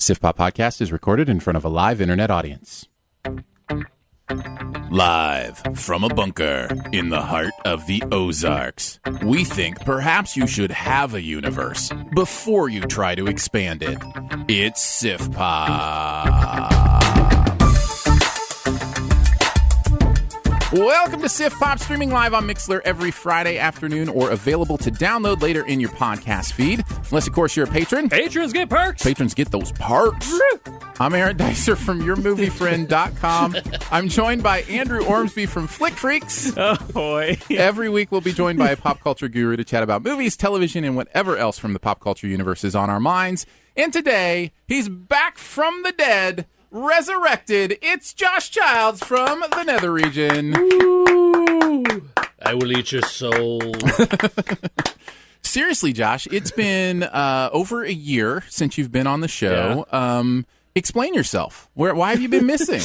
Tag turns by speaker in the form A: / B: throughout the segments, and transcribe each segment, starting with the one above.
A: Siftpop podcast is recorded in front of a live internet audience. Live from a bunker in the heart of the Ozarks, we think perhaps you should have a universe before you try to expand it. It's Siftpop. Welcome to Siftpop, streaming live on Mixlr every Friday afternoon or available to download later in your podcast feed. Unless, of course, you're a patron.
B: Patrons get perks.
A: Patrons get those perks. I'm Aaron Dicer from YourMovieFriend.com. I'm joined by Andrew Ormsby from Flick Freaks.
B: Oh, boy.
A: Every week we'll be joined by a pop culture guru to chat about movies, television, and whatever else from the pop culture universe is on our minds. And today, he's back from the dead, resurrected. It's Josh Childs from the Nether region.
B: Ooh, I will eat your soul.
A: Seriously, Josh, it's been over a year since you've been on the show. Yeah. Explain yourself. Why have you been missing?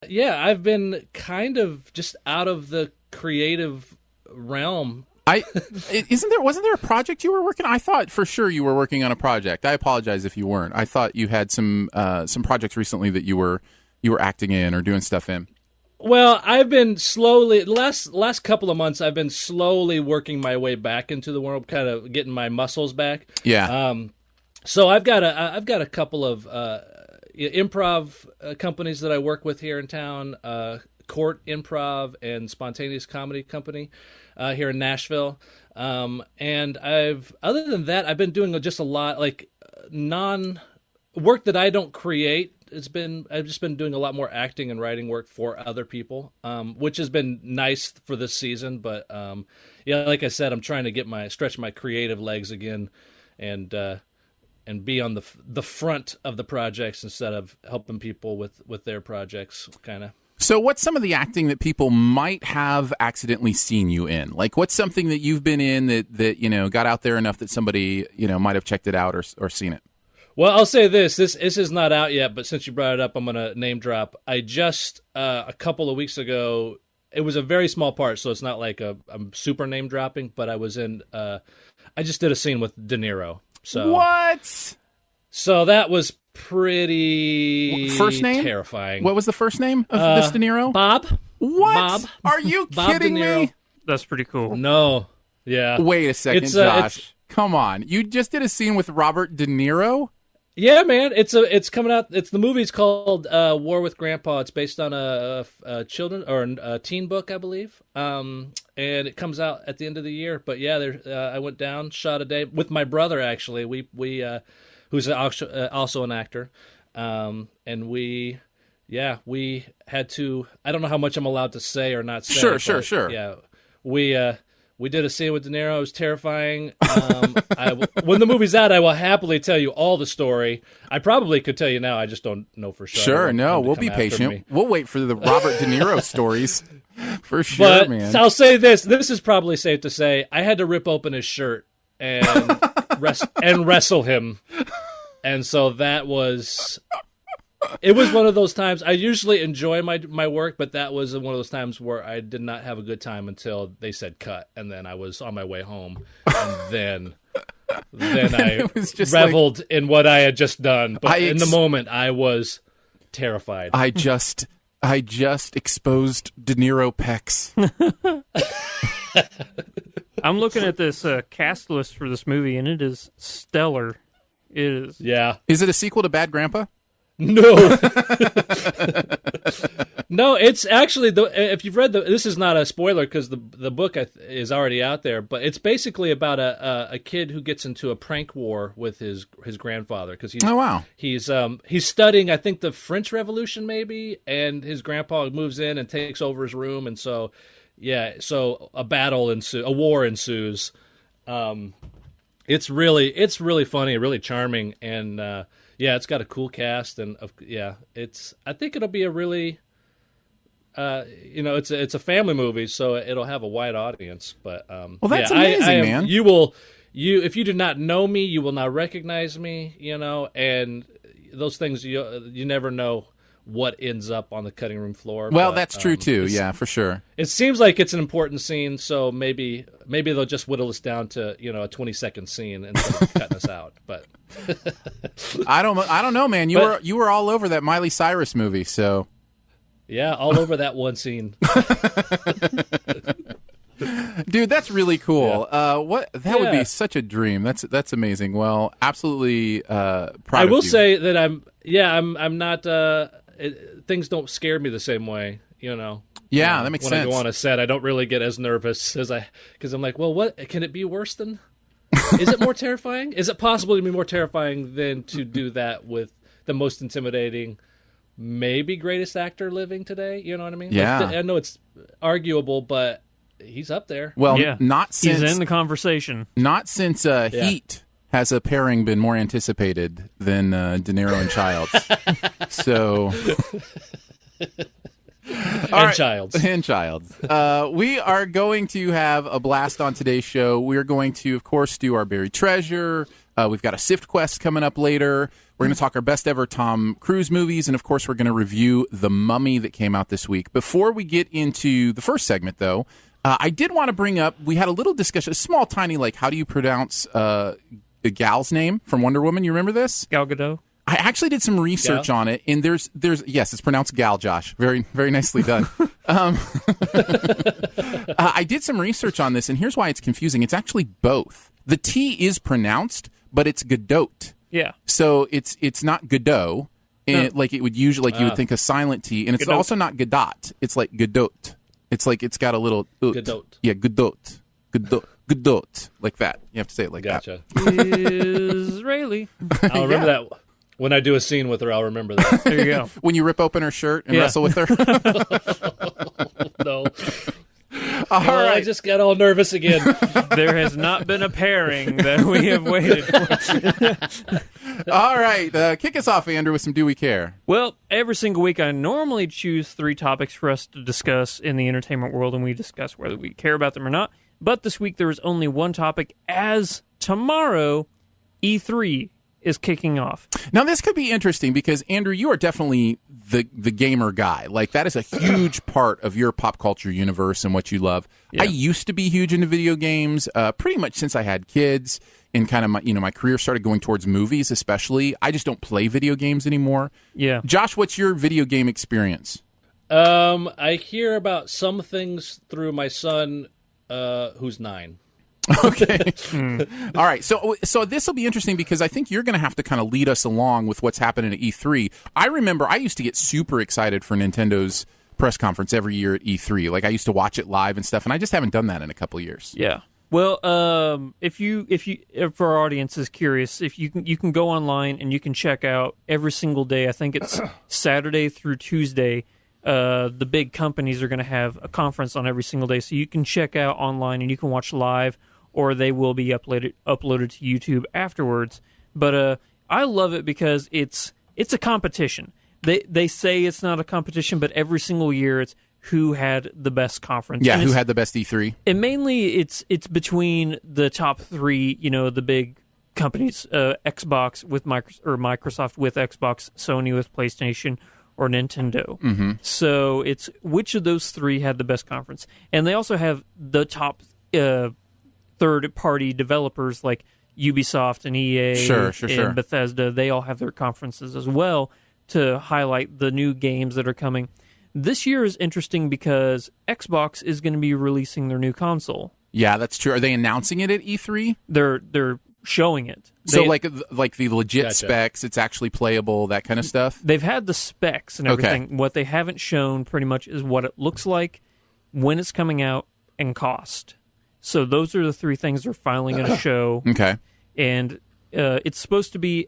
B: Yeah, I've been kind of just out of the creative realm.
A: Wasn't there a project you were working on? I thought for sure you were working on a project. I apologize if you weren't. I thought you had some projects recently that you were acting in or doing stuff in.
B: Well, I've been slowly last couple of months. I've been slowly working my way back into the world, kind of getting my muscles back.
A: Yeah.
B: So I've got a couple of improv companies that I work with here in town. Court Improv and Spontaneous Comedy Company here in Nashville. And other than that, I've been doing just a lot like work that I don't create. I've just been doing a lot more acting and writing work for other people, which has been nice for this season. But like I said, I'm trying to stretch my creative legs again, and be on the front of the projects instead of helping people with their projects, kind of.
A: So what's some of the acting that people might have accidentally seen you in? Like, what's something that you've been in that got out there enough that somebody, might have checked it out or seen it?
B: Well, I'll say this is not out yet, but since you brought it up, I'm going to name drop. I just, a couple of weeks ago, it was a very small part, so it's not like I'm super name dropping, but I was in, I just did a scene with De Niro. So
A: what?
B: So that was pretty
A: first name?
B: Terrifying.
A: What was the first name of this De Niro?
B: Bob.
A: What?
B: Bob.
A: Are you
B: Bob
A: kidding
B: De Niro.
A: me?
C: That's pretty cool.
B: No. Yeah.
A: Wait a second, Josh. Come on. You just did a scene with Robert De Niro?
B: Yeah, man. It's coming out. The movie's called War with Grandpa. It's based on a children or a teen book, I believe. And it comes out at the end of the year. But yeah, I went down, shot a day with my brother. Actually, we who's also an actor, and we had to. I don't know how much I'm allowed to say or not say.
A: Sure.
B: Yeah, we did a scene with De Niro. It was terrifying. When the movie's out, I will happily tell you all the story. I probably could tell you now. I just don't know for sure.
A: Sure, no, we'll be patient. We'll wait for the Robert De Niro stories for sure,
B: but
A: man.
B: I'll say this. This is probably safe to say. I had to rip open his shirt and wrestle him. And so that was... It was one of those times. I usually enjoy my work, but that was one of those times where I did not have a good time until they said cut, and then I was on my way home, and then I reveled in what I had just done. But in the moment, I was terrified.
A: I just exposed De Niro pecs.
C: I'm looking at this cast list for this movie, and it is stellar. It is.
B: Yeah.
A: Is it a sequel to Bad Grandpa?
B: No. No, it's actually, if you've read this is not a spoiler because the book is already out there, but it's basically about a kid who gets into a prank war with his grandfather because he's studying, I think, the French Revolution maybe, and his grandpa moves in and takes over his room, and so a war ensues. It's really funny, really charming, and it's got a cool cast, and I think it'll be a really, it's a family movie, so it'll have a wide audience. But
A: that's amazing, man.
B: If you do not know me, you will not recognize me, and those things you never know what ends up on the cutting room floor.
A: Well, that's true too. Yeah, for sure.
B: It seems like it's an important scene, so maybe they'll just whittle us down to a 20-second scene instead of cutting us out. But
A: I don't know, man. You were all over that Miley Cyrus movie, so
B: Yeah, all over that one scene.
A: dude, that's really cool.
B: Yeah.
A: That would be such a dream. That's amazing. Well, absolutely proud of you.
B: I will say that I'm not. Things don't scare me the same way,
A: Yeah, that makes
B: when
A: sense.
B: I go on a set, I don't really get as nervous because I'm like, well, what can it be worse than? Is it more terrifying? Is it possible to be more terrifying than to do that with the most intimidating, maybe greatest actor living today? You know what I mean?
A: Yeah.
B: I know it's arguable, but he's up there.
A: Well,
C: Yeah.
A: not since
C: He's in the conversation.
A: not since Heat has a pairing been more anticipated than De Niro and Childs. So.
B: Childs.
A: And Childs. We are going to have a blast on today's show. We are going to, of course, do our buried treasure. We've got a Sift Quest coming up later. We're going to talk our best ever Tom Cruise movies. And, of course, we're going to review The Mummy that came out this week. Before we get into the first segment, though, I did want to bring up, we had a little discussion, a small, tiny, how do you pronounce the gal's name from Wonder Woman? You remember this?
C: Gal Gadot.
A: I actually did some research on it, and there's yes, it's pronounced gal, Josh. Very, very nicely done. I did some research on this, and here's why it's confusing. It's actually both. The T is pronounced, but it's Gadot.
C: Yeah.
A: So it's not Godot, and like it would usually, you would think a silent T, and it's
B: Godot.
A: also not Godot. It's like Godot. It's like it's got a little
B: Godot.
A: Yeah, Godot. Godot. Like that. You have to say it like that.
B: Gotcha.
C: Israeli.
B: I'll remember that. When I do a scene with her, I'll remember that.
C: There you go.
A: When you rip open her shirt and
C: Yeah.
A: wrestle with her.
B: No.
A: All
B: I
A: right.
B: just got all nervous again.
C: There has not been a pairing that we have waited for.
A: All right, kick us off, Andrew, with some Do We Care?
C: Well, every single week I normally choose 3 topics for us to discuss in the entertainment world, and we discuss whether we care about them or not. But this week there is only one topic, as tomorrow E3 is kicking off.
A: Now, this could be interesting because, Andrew, you are definitely the gamer guy. Like, that is a huge part of your pop culture universe and what you love.
C: Yeah.
A: I used to be huge into video games pretty much since I had kids, and kind of my career started going towards movies especially. I just don't play video games anymore.
C: Yeah.
A: Josh, what's your video game experience?
B: I hear about some things through my son, who's 9.
A: Okay. All right. So this will be interesting because I think you're going to have to kind of lead us along with what's happening at E3. I remember I used to get super excited for Nintendo's press conference every year at E3. Like, I used to watch it live and stuff, and I just haven't done that in a couple of years.
C: Yeah. Well, if our audience is curious, if you can go online and you can check out every single day. I think it's Saturday through Tuesday. The big companies are going to have a conference on every single day, so you can check out online and you can watch live, or they will be uploaded to YouTube afterwards. But I love it because it's a competition. They say it's not a competition, but every single year it's who had the best conference.
A: Yeah,
C: And
A: who
C: it's-
A: had the best E3?
C: And mainly it's between the top 3, the big companies, Xbox with Microsoft with Xbox, Sony with PlayStation, or Nintendo.
A: Mm-hmm.
C: So it's which of those 3 had the best conference. And they also have the top third-party developers like Ubisoft and EA
A: Sure.
C: and Bethesda. They all have their conferences as well to highlight the new games that are coming. This year is interesting because Xbox is going to be releasing their new console.
A: Yeah, that's true. Are they announcing it at E3?
C: They're showing it.
A: So
C: They-
A: like the legit
B: Gotcha.
A: specs, it's actually playable, that kind of stuff?
C: They've had the specs and
A: Okay.
C: everything. What they haven't shown pretty much is what it looks like, when it's coming out, and cost. So those are the 3 things they're finally going to show.
A: Okay.
C: And it's supposed to be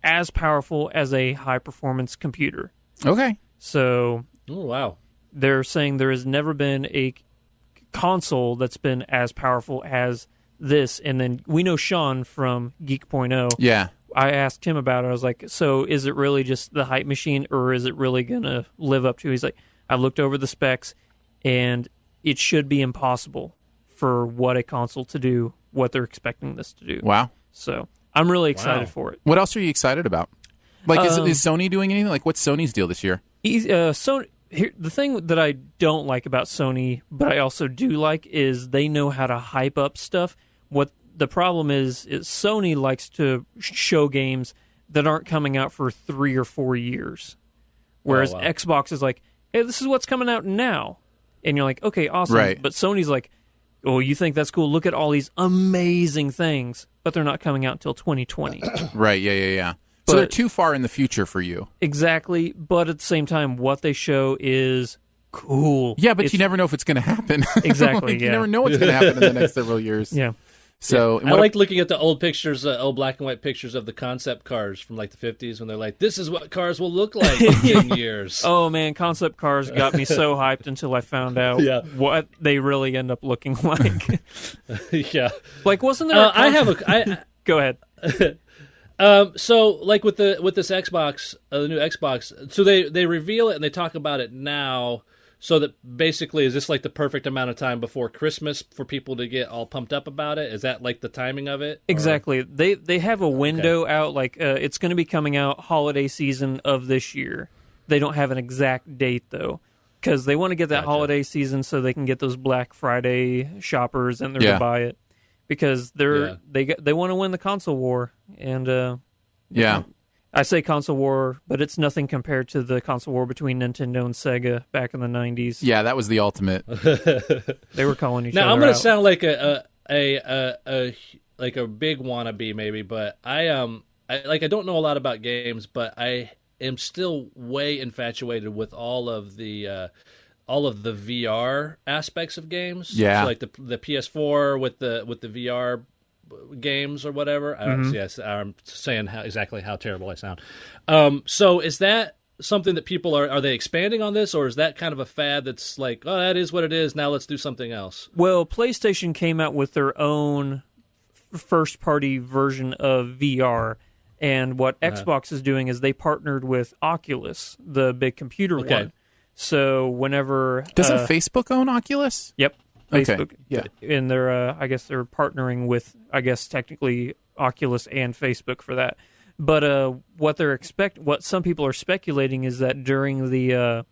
C: as powerful as a high-performance computer.
A: Okay.
C: So
B: Oh, wow.
C: they're saying there has never been a console that's been as powerful as this. And then we know Sean from Geek.0.
A: Yeah.
C: I asked him about it. I was like, so is it really just the hype machine, or is it really going to live up to? He's like, I looked over the specs, and it should be impossible for what a console to do, what they're expecting this to do.
A: Wow.
C: So I'm really excited
B: Wow.
C: for it.
A: What else are you excited about? Like, is Sony doing anything? Like, what's Sony's deal this year?
C: Sony. Here, the thing that I don't like about Sony, but I also do like, is they know how to hype up stuff. What the problem is Sony likes to show games that aren't coming out for 3 or 4 years, whereas Xbox is like, hey, this is what's coming out now, and you're like, okay, awesome.
A: Right.
C: But Sony's like, oh, you think that's cool? Look at all these amazing things, but they're not coming out until 2020.
A: Right. Yeah.
C: But,
A: so they're too far in the future for you.
C: Exactly. But at the same time, what they show is cool.
A: Yeah, but you never know if it's going to happen.
C: Exactly.
A: You never know what's going to happen in the next several years.
C: Yeah.
A: So
B: I like looking at the old pictures, old black and white pictures of the concept cars from like the 50s when they're like, this is what cars will look like in 10 years.
C: Oh, man, concept cars got me so hyped until I found out what they really end up looking like.
B: Yeah.
C: Like, wasn't there Go ahead.
B: So, like with this Xbox, the new Xbox, so they reveal it and they talk about it now. So that basically, is this like the perfect amount of time before Christmas for people to get all pumped up about it? Is that like the timing of it?
C: Exactly. They have a window out, like it's going to be coming out holiday season of this year. They don't have an exact date though, because they want to get that holiday season so they can get those Black Friday shoppers and they're going to buy it because they want to win the console war and I say console war, but it's nothing compared to the console war between Nintendo and Sega back in the 90s.
A: Yeah, that was the ultimate.
C: They were calling each other
B: Now I'm going to
C: out.
B: sound like a big wannabe maybe, but I don't know a lot about games, but I am still way infatuated with all of the VR aspects of games.
A: Yeah,
B: so like the PS4 with the VR games or whatever. I'm saying exactly how terrible I sound. So is that something that people are they expanding on this, or is that kind of a fad that's like, oh, that is what it is, now let's do something else?
C: Well, PlayStation came out with their own first-party version of VR, and what Xbox is doing is they partnered with Oculus, the big computer one. So whenever...
A: Doesn't Facebook own Oculus?
C: Yep. Facebook,
A: okay. Yeah,
C: and they're I guess they're partnering with technically Oculus and Facebook for that. But what some people are speculating is that during the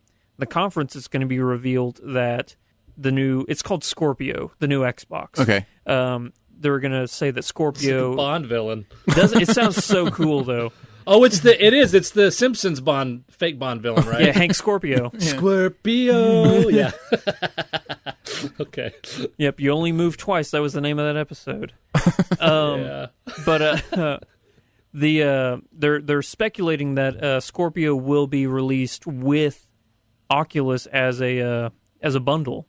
C: conference, it's going to be revealed that it's called Scorpio, the new Xbox.
A: Okay.
C: They're going to say that Scorpio
B: it's a Bond villain.
C: It sounds so cool though.
B: Oh, it's the Simpsons fake Bond villain, right?
C: Yeah, Hank Scorpio.
B: Scorpio. Yeah. Okay.
C: Yep, you only move twice. That was the name of that episode. But they're speculating that Scorpio will be released with Oculus as a bundle.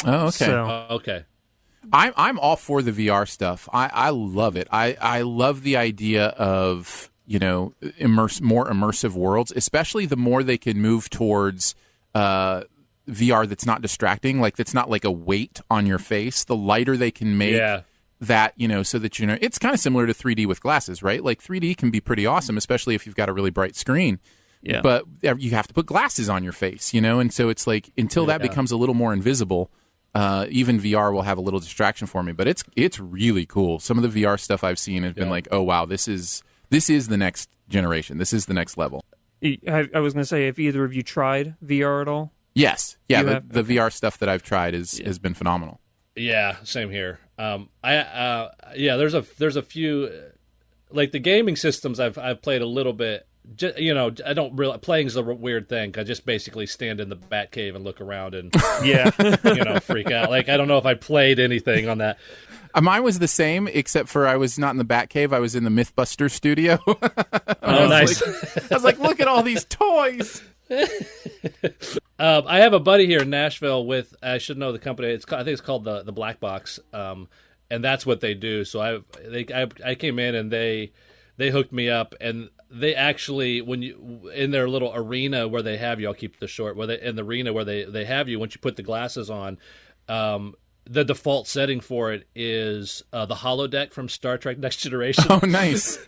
A: Oh, okay.
C: So,
B: okay.
A: I'm all for the VR stuff. I love it. I love the idea of more immersive worlds, especially the more they can move towards VR that's not distracting, like that's not like a weight on your face. The lighter they can make that, so that it's kind of similar to 3D with glasses, right? Like 3D can be pretty awesome, especially if you've got a really bright screen.
C: Yeah.
A: But you have to put glasses on your face, and so it's like until that becomes a little more invisible, even VR will have a little distraction for me. But it's really cool. Some of the VR stuff I've seen has been like, oh wow, this is the next generation. This is the next level.
C: I was going to say, have either of you tried VR at all?
A: Yes. Yeah, the VR stuff that I've tried has been phenomenal.
B: Yeah, same here. There's a few like the gaming systems I've played a little bit. I don't really playing's a weird thing. I just basically stand in the Batcave and look around and freak out. Like I don't know if I played anything on that.
A: Mine was the same, except for I was not in the Batcave. I was in the MythBuster studio.
B: Oh, nice!
A: I was like, look at all these toys.
B: I have a buddy here in Nashville I should know the company. I think it's called the Black Box, and that's what they do. So I came in and they hooked me up, and they actually in their little arena where they have you, I'll keep this short. In the arena where they have you, once you put the glasses on, the default setting for it is the holodeck from Star Trek Next Generation.
A: Oh, nice!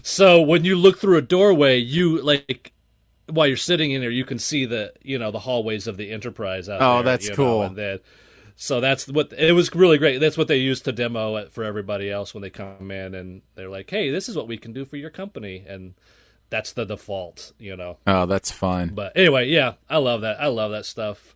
B: So when you look through a doorway, you while you're sitting in there, you can see the hallways of the Enterprise out there.
A: Oh, that's cool.
B: And then, so that's what it was really great. That's what they used to demo it for everybody else when they come in, and they're like, "Hey, this is what we can do for your company," and that's the default.
A: Oh, that's fun.
B: But anyway, yeah, I love that. I love that stuff.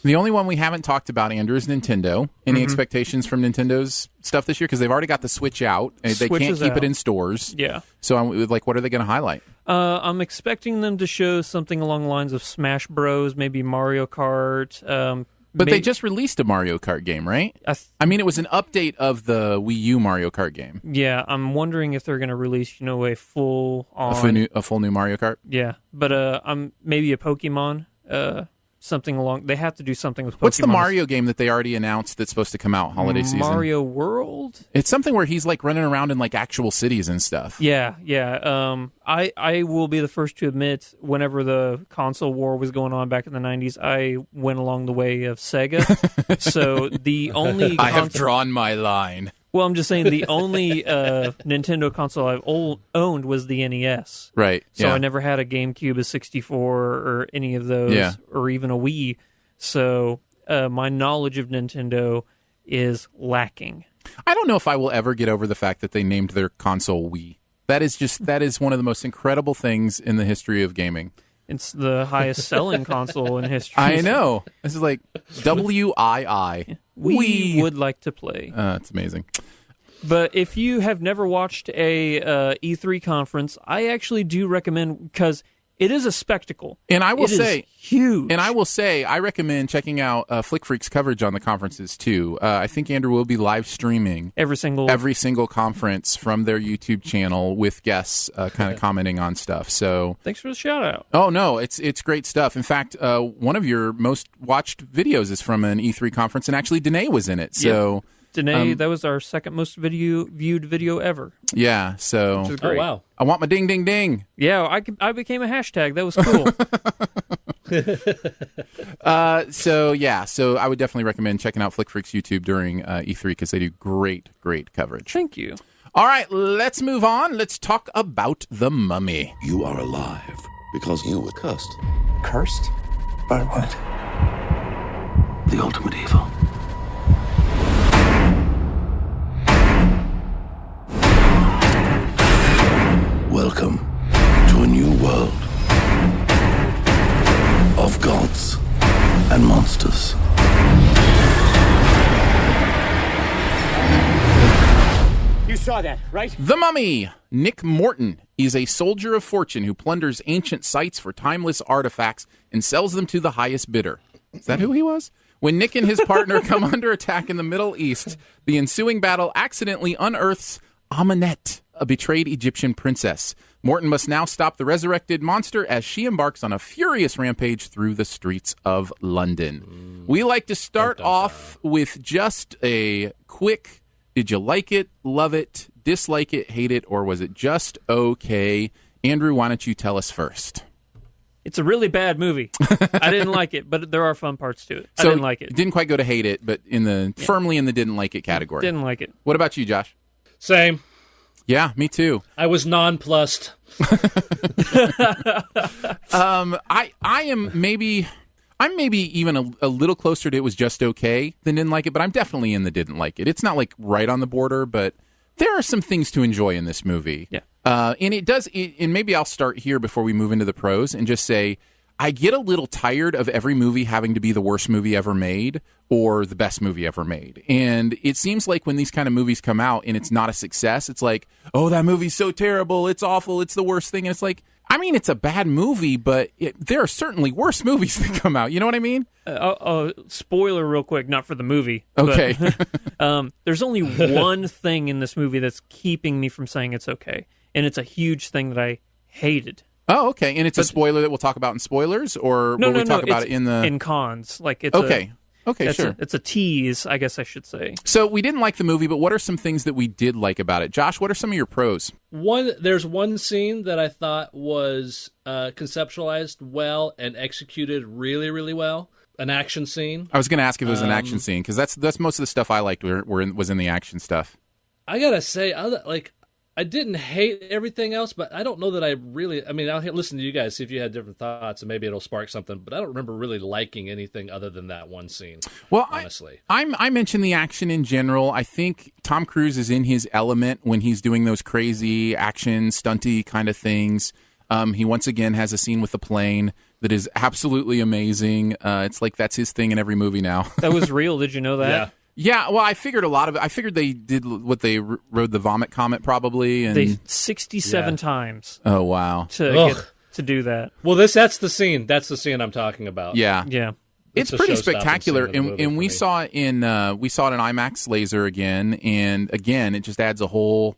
A: The only one we haven't talked about, Andrew, is Nintendo. Any expectations from Nintendo's stuff this year? Because they've already got the Switch out. They can't keep it in stores.
C: Yeah.
A: So, what are they going to highlight?
C: I'm expecting them to show something along the lines of Smash Bros, maybe Mario Kart.
A: But they just released a Mario Kart game, right? I mean, it was an update of the Wii U Mario Kart game.
C: Yeah, I'm wondering if they're going to release, a full on
A: a full new Mario Kart.
C: Yeah, but I'm maybe a Pokemon. Something along. They have to do something with Pokemon.
A: What's the Mario game that they already announced that's supposed to come out holiday season?
C: Mario World?
A: It's something where he's like running around in like actual cities and stuff.
C: Yeah. I will be the first to admit, whenever the console war was going on back in the 90s, I went along the way of Sega. So the only
A: I have drawn my line.
C: Well, I'm just saying the only Nintendo console I've owned was the NES.
A: Right.
C: So I never had a GameCube, a 64, or any of those, or even a Wii. So my knowledge of Nintendo is lacking.
A: I don't know if I will ever get over the fact that they named their console Wii. That is one of the most incredible things in the history of gaming.
C: It's the highest selling console in history.
A: I know. This is like WII.
C: We would like to play.
A: It's amazing.
C: But if you have never watched a E3 conference, I actually do recommend, because it is a spectacle.
A: And I will say,
C: huge.
A: And I will say, I recommend checking out Flick Freak's coverage on the conferences too. I think Andrew will be live streaming
C: every single
A: conference from their YouTube channel with guests kind of commenting on stuff. So
C: thanks for the shout out.
A: Oh no, it's great stuff. In fact, one of your most watched videos is from an E3 conference, and actually Danae was in it. So.
C: Yep. Danae, that was our second most viewed video ever.
A: Yeah, so...
C: Which is great.
B: Oh, wow.
A: I want my ding, ding, ding.
C: Yeah, I became a hashtag. That was cool.
A: So I would definitely recommend checking out Flick Freak's YouTube during E3 because they do great coverage.
C: Thank you.
A: All right, let's move on. Let's talk about The Mummy.
D: You are alive because you were cursed.
E: Cursed? By what?
D: The ultimate evil. Welcome to a new world of gods and monsters.
E: You saw that, right?
A: The Mummy. Nick Morton is a soldier of fortune who plunders ancient sites for timeless artifacts and sells them to the highest bidder. Is that who he was? When Nick and his partner come under attack in the Middle East, the ensuing battle accidentally unearths Amenet, a betrayed Egyptian princess. Morton must now stop the resurrected monster as she embarks on a furious rampage through the streets of London. We like to start off with just a quick, did you like it, love it, dislike it, hate it, or was it just okay? Andrew, why don't you tell us first?
C: It's a really bad movie. I didn't like it, but there are fun parts to it.
A: So
C: I didn't like it.
A: Didn't quite go to hate it, but firmly in the didn't like it category.
C: Didn't like it.
A: What about you, Josh?
B: Same.
A: Yeah, me too.
B: I was nonplussed.
A: I'm maybe even a little closer to it was just okay than didn't like it, but I'm definitely in the didn't like it. It's not like right on the border, but there are some things to enjoy in this movie.
C: Yeah.
A: And it does, and maybe I'll start here before we move into the pros and just say, I get a little tired of every movie having to be the worst movie ever made or the best movie ever made. And it seems like when these kind of movies come out and it's not a success, it's like, oh, that movie's so terrible, it's awful, it's the worst thing. And it's like, I mean, it's a bad movie, but there are certainly worse movies that come out. You know what I mean?
C: Spoiler real quick, not for the movie.
A: Okay.
C: But, there's only one thing in this movie that's keeping me from saying it's okay. And it's a huge thing that I hated.
A: Oh, okay. And it's a spoiler that we'll talk about in spoilers, or will we talk about it in
C: cons? Like it's
A: okay. Okay, sure.
C: It's a tease, I guess I should say.
A: So we didn't like the movie, but what are some things that we did like about it? Josh, what are some of your pros?
B: There's one scene that I thought was conceptualized well and executed really, really well. An action scene.
A: I was going to ask if it was an action scene, because that's most of the stuff I liked was in the action stuff.
B: I gotta say, I didn't hate everything else, but I don't know that I really... I mean, I'll listen to you guys, see if you had different thoughts, and maybe it'll spark something, but I don't remember really liking anything other than that one scene,
A: well,
B: honestly.
A: I mentioned the action in general. I think Tom Cruise is in his element when he's doing those crazy action, stunty kind of things. He once again has a scene with the plane that is absolutely amazing. It's like that's his thing in every movie now.
C: That was real. Did you know that?
B: Yeah.
A: Yeah, well, I figured a lot of it. I figured they did what they rode the vomit comet probably, and
C: They 67 times
A: oh wow,
C: to do that.
B: Well, that's the scene. That's the scene I'm talking about.
A: yeah,
C: Yeah.
A: it's
B: a
A: pretty
B: show-stopping
A: spectacular.
B: scene of the movie
A: And
B: for
A: we
B: me.
A: saw it in IMAX laser again, and again, it just adds a whole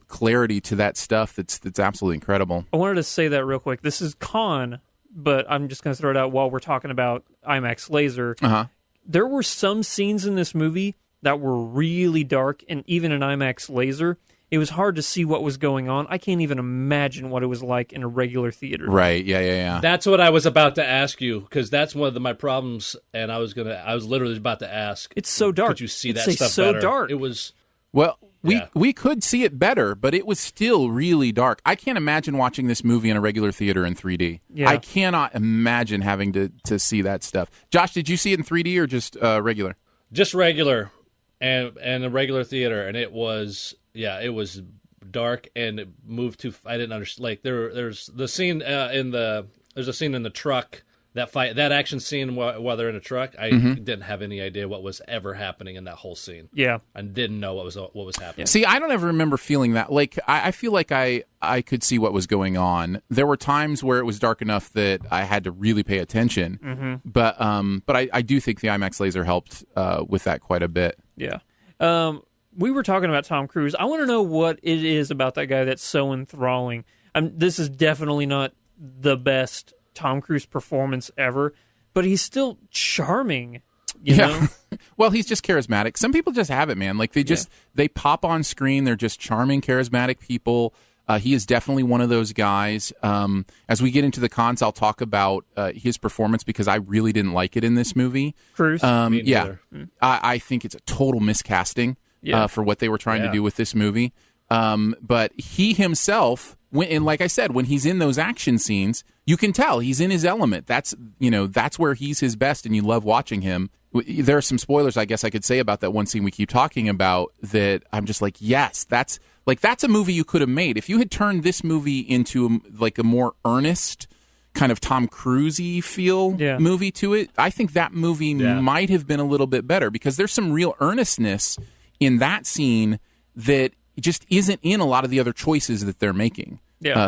A: clarity to that stuff that's absolutely incredible.
C: I wanted to say that real quick. This is con, but I'm just going to throw it out while we're talking about IMAX laser.
A: Uh-huh.
C: There were some scenes in this movie that were really dark, and even in IMAX laser, it was hard to see what was going on. I can't even imagine what it was like in a regular theater.
A: Right? Yeah.
B: That's what I was about to ask you, because that's one of my problems, and I was literally about to ask.
C: It's so dark.
B: Could you see
C: It's
B: that stuff
C: so
B: better?
C: dark.
B: It was.
A: Well,
B: Yeah.
A: we could see it better, but it was still really dark. I can't imagine watching this movie in a regular theater in 3D.
C: Yeah.
A: I cannot imagine having to see that stuff. Josh, did you see it in 3D or just regular?
B: Just regular, and a regular theater, and it was dark, and it moved too. I didn't understand. Like there's the scene there's a scene in the truck. That action scene while they're in a truck, I didn't have any idea what was ever happening in that whole scene.
C: Yeah.
B: I didn't know what was happening.
A: See, I don't ever remember feeling that. Like, I feel like I could see what was going on. There were times where it was dark enough that I had to really pay attention. But I do think the IMAX laser helped with that quite a bit.
C: Yeah. We were talking about Tom Cruise. I want to know what it is about that guy that's so enthralling. This is definitely not the best Tom Cruise performance ever, but he's still charming. You know?
A: Well, he's just charismatic. Some people just have it, man. Like they pop on screen. They're just charming, charismatic people. He is definitely one of those guys. As we get into the cons, I'll talk about his performance because I really didn't like it in this movie.
C: Cruise?
B: Me
A: Yeah,
B: neither.
A: I think it's a total miscasting for what they were trying to do with this movie. But he himself, and like I said, when he's in those action scenes, you can tell he's in his element. That's where he's his best, and you love watching him. There are some spoilers, I guess I could say, about that one scene we keep talking about that I'm just like, yes, that's a movie you could have made. If you had turned this movie into a more earnest kind of Tom Cruise-y feel movie to it, I think that movie might have been a little bit better because there's some real earnestness in that scene that just isn't in a lot of the other choices that they're making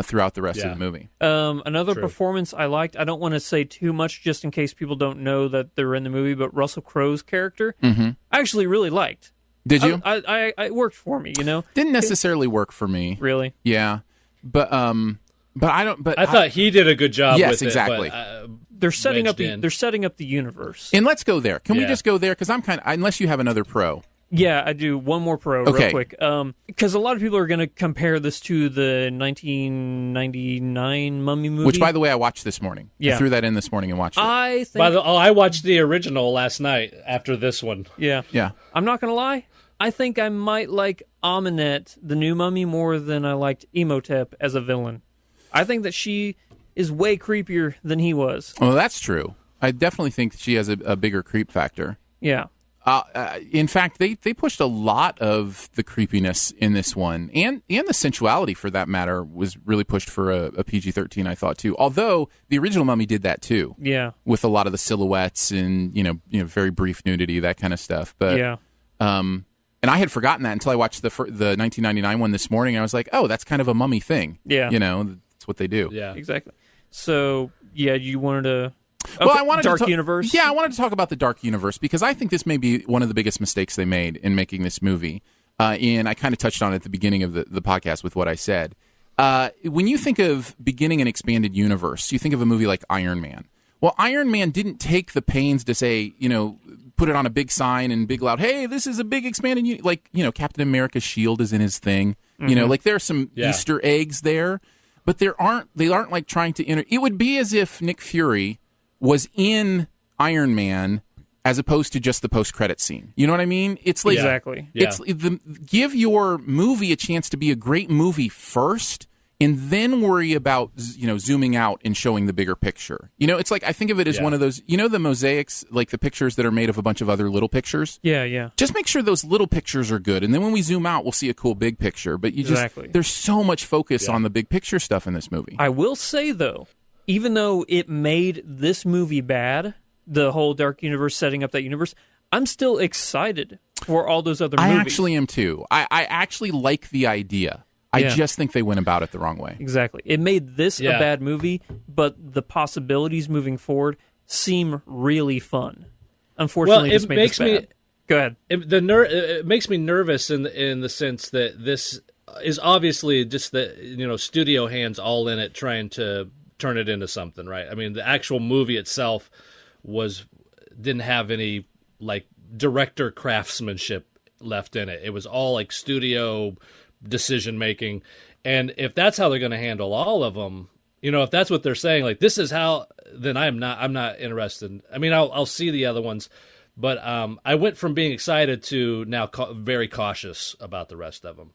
A: throughout the rest of the movie.
C: Another performance I liked, I don't want to say too much just in case people don't know that they're in the movie, but Russell Crowe's character, I actually really liked.
A: Did you?
C: I it worked for me,
A: Didn't necessarily work for me.
C: Really?
A: Yeah. But I don't. But
B: I thought he did a good job.
A: Yes,
B: with
A: exactly.
B: It, but,
C: They're setting up
B: wedged in.
C: they're setting up the universe.
A: And let's go there. Can we
B: Yeah.
A: just go there? Because I'm unless you have another pro.
C: Yeah, I do. One more pro
A: Okay.
C: real quick. Because a lot of people are going to compare this to the 1999 Mummy movie.
A: Which, by the way, I watched this morning.
C: Yeah.
A: I threw that in this morning and watched it.
C: I think...
B: I watched the original last night after this one.
C: Yeah.
A: Yeah.
C: I'm not going to lie. I think I might like Amenet, the new Mummy, more than I liked Imhotep as a villain. I think that she is way creepier than he was.
A: Well, that's true. I definitely think she has a bigger creep factor.
C: Yeah.
A: In fact, they pushed a lot of the creepiness in this one, and the sensuality, for that matter, was really pushed for a PG-13, I thought, too. Although the original Mummy did that, too.
C: Yeah.
A: With a lot of the silhouettes and, very brief nudity, that kind of stuff. But,
C: Yeah.
A: And I had forgotten that until I watched the 1999 one this morning, and I was like, oh, that's kind of a Mummy thing.
C: Yeah.
A: That's what they do.
B: Yeah.
C: Exactly. So, yeah, you wanted to...
A: Well,
C: Okay,
A: I wanted
C: Dark
A: to
C: Universe.
A: Yeah, I wanted to talk about the Dark Universe because I think this may be one of the biggest mistakes they made in making this movie. And I kind of touched on it at the beginning of the podcast with what I said. When you think of beginning an expanded universe, you think of a movie like Iron Man. Well, Iron Man didn't take the pains to say, put it on a big sign and big loud, hey, this is a big expanded Captain America's shield is in his thing. There are some Easter eggs there, but they aren't like trying to it would be as if Nick Fury was in Iron Man as opposed to just the post-credit scene. You know what I mean? It's like
C: Exactly.
B: Yeah.
A: It's give your movie a chance to be a great movie first, and then worry about, zooming out and showing the bigger picture. It's like, I think of it as one of those, the mosaics, like the pictures that are made of a bunch of other little pictures.
C: Yeah.
A: Just make sure those little pictures are good, and then when we zoom out, we'll see a cool big picture. But there's so much focus on the big picture stuff in this movie.
C: I will say, though, even though it made this movie bad, the whole Dark Universe setting up that universe, I'm still excited for all those other movies.
A: I actually am too. I actually like the idea. I just think they went about it the wrong way.
C: Exactly. It made this a bad movie, but the possibilities moving forward seem really fun. Unfortunately, this made this bad. Go ahead.
B: It makes me nervous in the sense that this is obviously just the studio hands all in it, trying to turn it into something, right? I mean, the actual movie itself didn't have any like director craftsmanship left in it. It was all like studio decision making, and if that's how they're going to handle all of them, if that's what they're saying, like this is how, then I'm not interested. I mean, I'll see the other ones, but I went from being excited to now very cautious about the rest of them.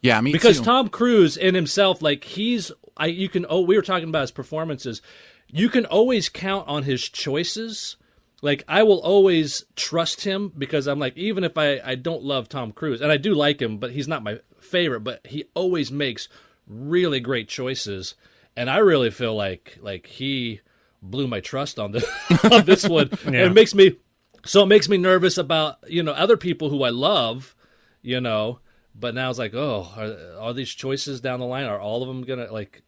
A: Yeah, me
B: because
A: too.
B: Tom Cruise in himself, like we were talking about his performances. You can always count on his choices. Like, I will always trust him because I'm like, even if I don't love Tom Cruise, and I do like him, but he's not my favorite, but he always makes really great choices. And I really feel like he blew my trust on this, on this one. And it makes me nervous about, other people who I love, but now it's like, oh, are these choices down the line, are all of them going to, like,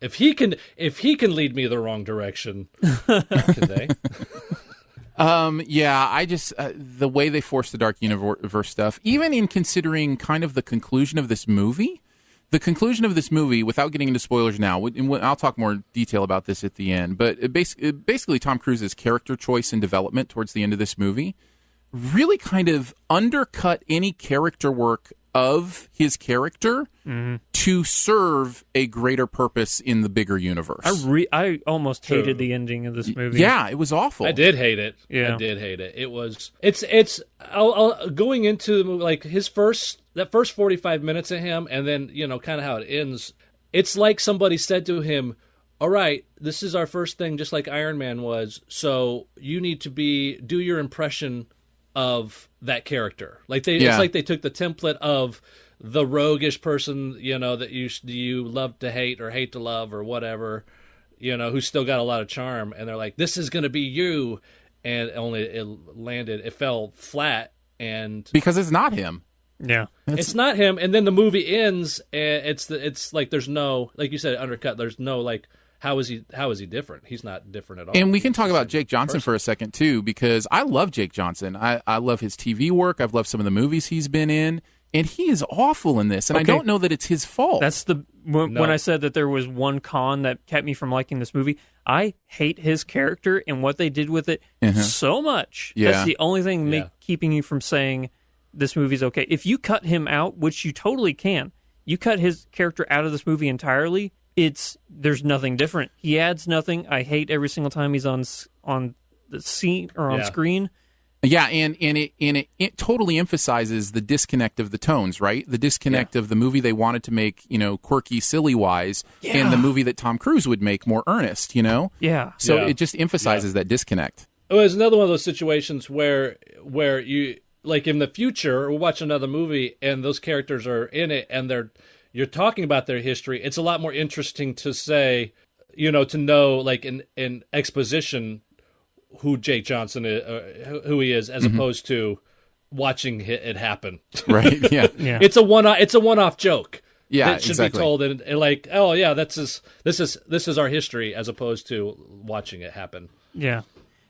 B: if he can lead me the wrong direction, can they?
A: I just the way they force the Dark Universe stuff, even in considering kind of the conclusion of this movie, without getting into spoilers now, and I'll talk more detail about this at the end, but basically Tom Cruise's character choice and development towards the end of this movie really kind of undercut any character work of his character to serve a greater purpose in the bigger universe.
C: I almost hated the ending of this movie.
A: Yeah, it was awful.
B: I did hate it.
C: Yeah.
B: I did hate it. It's going into the movie, like that first 45 minutes of him, and then kind of how it ends. It's like somebody said to him, "All right, this is our first thing, just like Iron Man was. So you need to do your impression of that character." Like it's like they took the template of the roguish person, that you love to hate or hate to love or whatever, who's still got a lot of charm, and they're like, this is going to be you, and only it fell flat, and
A: because it's not him.
C: Yeah,
B: it's not him. And then the movie ends, and it's like there's no, like you said, undercut. There's no like, how is he different? He's not different at all.
A: And we can talk about Jake Johnson for a second too, because I love Jake Johnson. I love his TV work. I've loved some of the movies he's been in, and he is awful in this. And I don't know that it's his fault.
C: That's when I said that there was one con that kept me from liking this movie. I hate his character and what they did with it so much.
A: Yeah.
C: That's the only thing keeping you from saying this movie's okay. If you cut him out, which you totally can, you cut his character out of this movie entirely, there's nothing different. He adds nothing. I hate every single time he's on the scene or on screen.
A: Yeah, and it totally emphasizes the disconnect of the tones, right? The disconnect of the movie they wanted to make, quirky, silly wise, and the movie that Tom Cruise would make more earnest,
C: Yeah.
A: So it just emphasizes that disconnect.
B: It was another one of those situations where you, like in the future, we'll watch another movie and those characters are in it and you're talking about their history. It's a lot more interesting to say, to know, like in exposition, who Jake Johnson is, who he is, as opposed to watching it happen.
A: Right? Yeah.
B: It's a one-off joke.
A: Yeah,
B: that should be told, and like, oh yeah, this is our history, as opposed to watching it happen.
C: Yeah.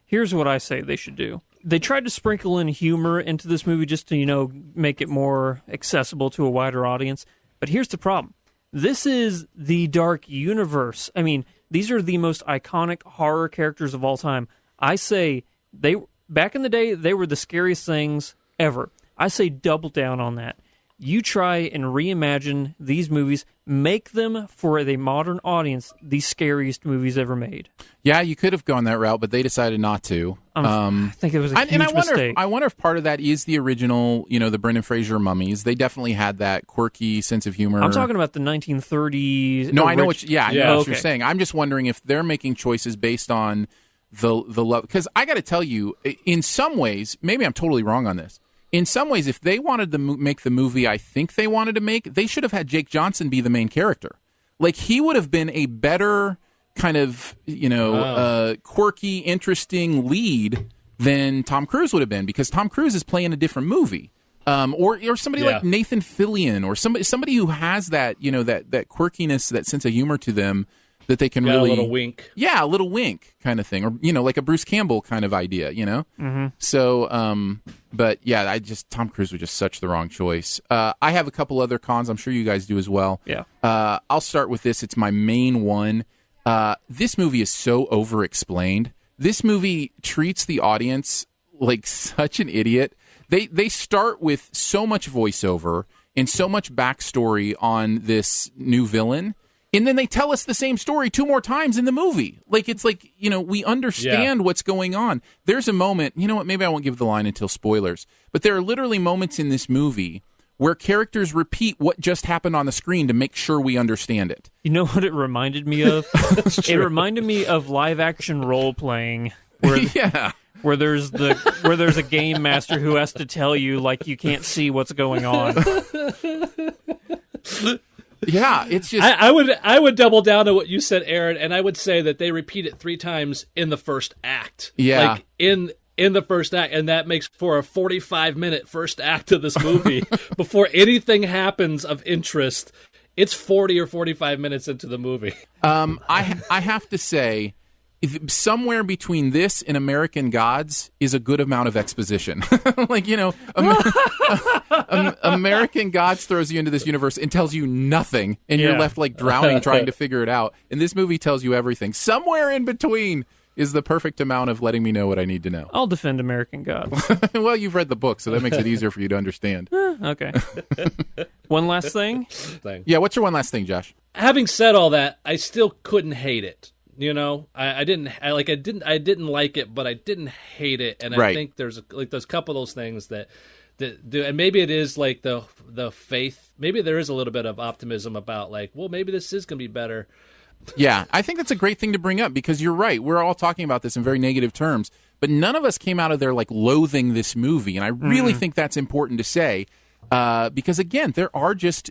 C: Here's what I say they should do. They tried to sprinkle in humor into this movie just to, make it more accessible to a wider audience. But here's the problem. This is the Dark Universe. I mean, these are the most iconic horror characters of all time. I say back in the day, they were the scariest things ever. I say double down on that. You try and reimagine these movies, make them for the modern audience the scariest movies ever made.
A: Yeah, you could have gone that route, but they decided not to.
C: I think it was a huge mistake.
A: I wonder if part of that is the original, the Brendan Fraser mummies. They definitely had that quirky sense of humor.
C: I'm talking about the 1930s.
A: No, I know what you're saying. I'm just wondering if they're making choices based on the love. Because I got to tell you, in some ways, maybe I'm totally wrong on this. In some ways, if they wanted to make the movie I think they wanted to make, they should have had Jake Johnson be the main character. Like, he would have been a better kind of, quirky, interesting lead than Tom Cruise would have been, because Tom Cruise is playing a different movie. Or somebody like Nathan Fillion, or somebody who has that, that quirkiness, that sense of humor to them, that they can really...
B: a little wink.
A: Yeah, a little wink kind of thing. Or, like a Bruce Campbell kind of idea,
C: Mm-hmm.
A: So, but yeah, Tom Cruise was just such the wrong choice. I have a couple other cons. I'm sure you guys do as well.
C: Yeah.
A: I'll start with this. It's my main one. This movie is so over-explained. This movie treats the audience like such an idiot. They start with so much voiceover and so much backstory on this new villain, and then they tell us the same story 2 more times in the movie. It's like, we understand what's going on. There's a moment, maybe I won't give the line until spoilers, but there are literally moments in this movie where characters repeat what just happened on the screen to make sure we understand it.
C: You know what it reminded me of? It reminded me of live-action role-playing, where there's a game master who has to tell you, like, you can't see what's going on.
A: Yeah, it's just...
B: I would double down on what you said, Aaron, and I would say that they repeat it 3 times in the first act.
A: Yeah.
B: Like, in the first act, and that makes for a 45-minute first act of this movie. Before anything happens of interest, it's 40 or 45 minutes into the movie.
A: I have to say, somewhere between this and American Gods is a good amount of exposition. American Gods throws you into this universe and tells you nothing, and you're left like drowning trying to figure it out. And this movie tells you everything. Somewhere in between is the perfect amount of letting me know what I need to know.
C: I'll defend American Gods.
A: Well, you've read the book, so that makes it easier for you to understand.
C: Okay. One last thing?
A: Yeah, what's your one last thing, Josh?
B: Having said all that, I still couldn't hate it. I didn't like it, but I didn't hate it, and I think there's a couple of those things that do, and maybe it is like the faith. Maybe there is a little bit of optimism about, like, well, maybe this is gonna be better.
A: Yeah, I think that's a great thing to bring up, because you're right. We're all talking about this in very negative terms, but none of us came out of there like loathing this movie, and I really think that's important to say, because again, there are just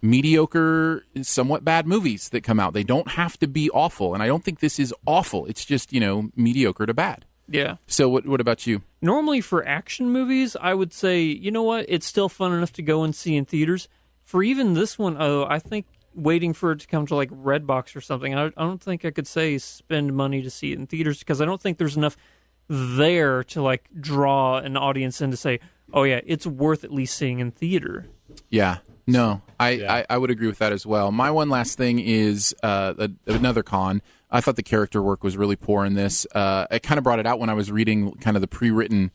A: mediocre, somewhat bad movies that come out. They don't have to be awful, and I don't think this is awful. It's just mediocre to bad.
C: Yeah.
A: So what about you?
C: Normally for action movies, I would say, you know what, it's still fun enough to go and see in theaters. For even this one, I think waiting for it to come to like Redbox or something, I don't think I could say spend money to see it in theaters, because I don't think there's enough there to like draw an audience in to say, oh yeah, it's worth at least seeing in theater.
A: Yeah. No, I would agree with that as well. My one last thing is another con. I thought the character work was really poor in this. I kind of brought it out when I was reading kind of the pre-written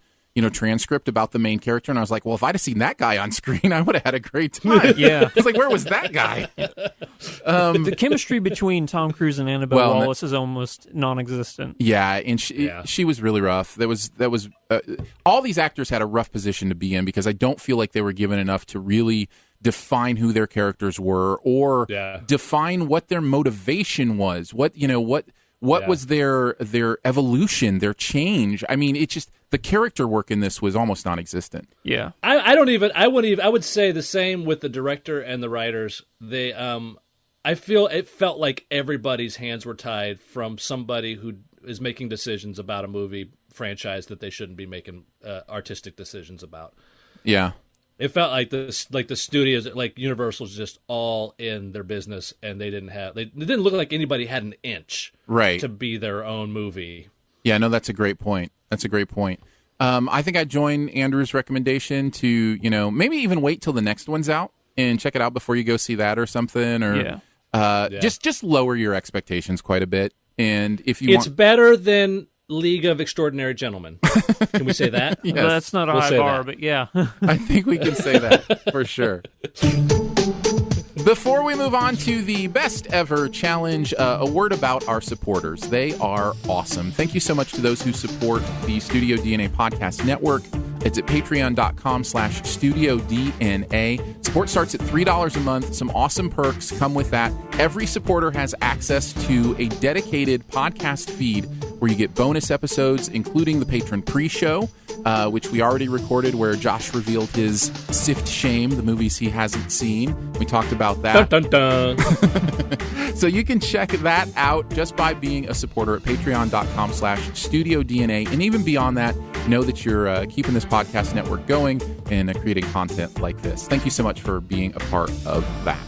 A: transcript about the main character, and I was like, well, if I'd have seen that guy on screen, I would have had a great time.
C: Yeah.
A: It's like, where was that guy?
C: The chemistry between Tom Cruise and Annabelle Wallace is almost non-existent.
A: Yeah, and she was really rough. That was all these actors had a rough position to be in, because I don't feel like they were given enough to really define who their characters were, or define what their motivation was. What was their evolution, their change. I mean, it's just the character work in this was almost non-existent.
C: Yeah.
B: I would say the same with the director and the writers. They I feel it felt like everybody's hands were tied from somebody who is making decisions about a movie franchise that they shouldn't be making artistic decisions about.
A: Yeah.
B: It felt like the studios, like Universal's, just all in their business, and it didn't look like anybody had an inch to be their own movie.
A: Yeah, no, that's a great point. I think I'd join Andrew's recommendation to, maybe even wait till the next one's out and check it out before you go see that or something, or just lower your expectations quite a bit. And if you
B: it's better than League of Extraordinary Gentlemen. Can we say that?
A: Yes.
C: That's not a
B: We'll
C: high
B: say
C: bar,
B: that.
C: but yeah.
A: I think we can say that for sure. Before we move on to the best ever challenge, a word about our supporters. They are awesome. Thank you so much to those who support the Studio DNA Podcast Network. It's at patreon.com/Studio DNA. Support starts at $3 a month. Some awesome perks come with that. Every supporter has access to a dedicated podcast feed where you get bonus episodes, including the patron pre-show, which we already recorded, where Josh revealed his Sift Shame, the movies he hasn't seen. We talked about that.
B: Dun, dun, dun.
A: So you can check that out just by being a supporter at patreon.com/Studio DNA. And even beyond that, know that you're keeping this podcast network going and creating content like this. Thank you so much for being a part of that.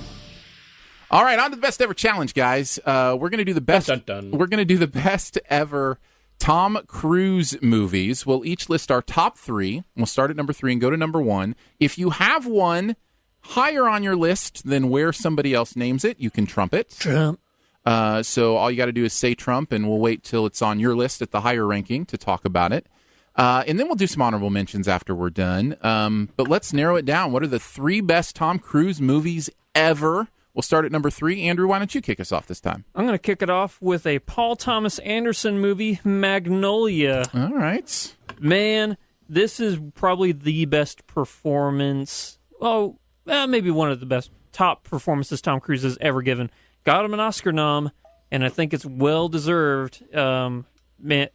A: All right, on to the best ever challenge, guys. We're going to do the best.
B: Dun, dun, dun.
A: We're going to do the best ever Tom Cruise movies. We'll each list our top 3. We'll start at number 3 and go to number 1. If you have one higher on your list than where somebody else names it, you can trump it.
C: Trump.
A: So all you got to do is say Trump, and we'll wait till it's on your list at the higher ranking to talk about it. And then we'll do some honorable mentions after we're done. But let's narrow it down. What are the 3 best Tom Cruise movies ever? We'll start at number 3. Andrew, why don't you kick us off this time?
C: I'm going to kick it off with a Paul Thomas Anderson movie, Magnolia.
A: All right.
C: Man, this is probably the best performance. Oh, maybe one of the best top performances Tom Cruise has ever given. Got him an Oscar nom, and I think it's well deserved. Man,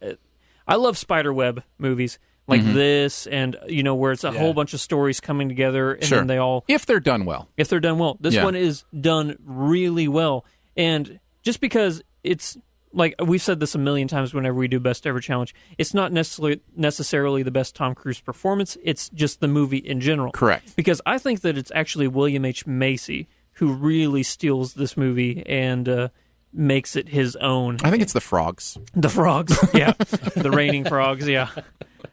C: I love spiderweb movies like this, and where it's a whole bunch of stories coming together, and
A: Sure.
C: then they all,
A: If they're done well.
C: if they're done well. This one is done really well, and just because it's like we've said this a million times whenever we do best ever challenge, it's not necessarily the best Tom Cruise performance. It's just the movie in general.
A: Correct.
C: Because I think that it's actually William H. Macy who really steals this movie and makes it his own.
A: I think it's the frogs.
C: The frogs, yeah. The raining frogs, yeah.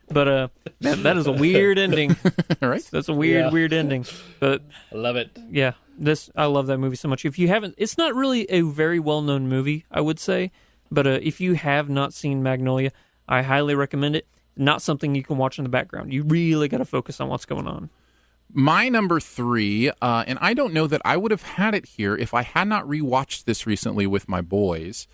C: But man, that is a weird ending.
A: All right.
C: That's a weird ending. But
B: I love it.
C: yeah, I love that movie so much. If you haven't, it's not really a very well-known movie, I would say. But if you have not seen Magnolia, I highly recommend it. Not something you can watch in the background. You really got to focus on what's going on.
A: My number 3, and I don't know that I would have had it here if I had not rewatched this recently with my boys,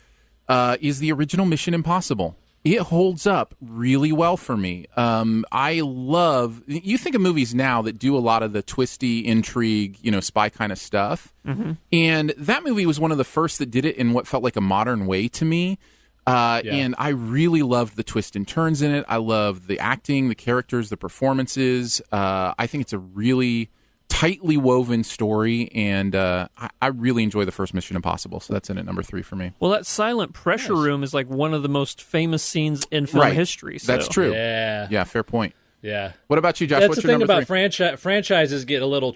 A: is the original Mission Impossible. It holds up really well for me. I love... You think of movies now that do a lot of the twisty, intrigue, spy kind of stuff. Mm-hmm. And that movie was one of the first that did it in what felt like a modern way to me. And I really loved the twists and turns in it. I loved the acting, the characters, the performances. I think it's a really tightly woven story, and I really enjoy the first Mission Impossible, so that's in at number 3 for me.
C: Well, that silent pressure room is like one of the most famous scenes in film history. So.
A: That's true.
B: Yeah.
A: Yeah, fair point.
B: Yeah.
A: What about you, Josh?
B: That's
A: What's
B: the
A: your
B: thing
A: number
B: about
A: 3?
B: franchises get a little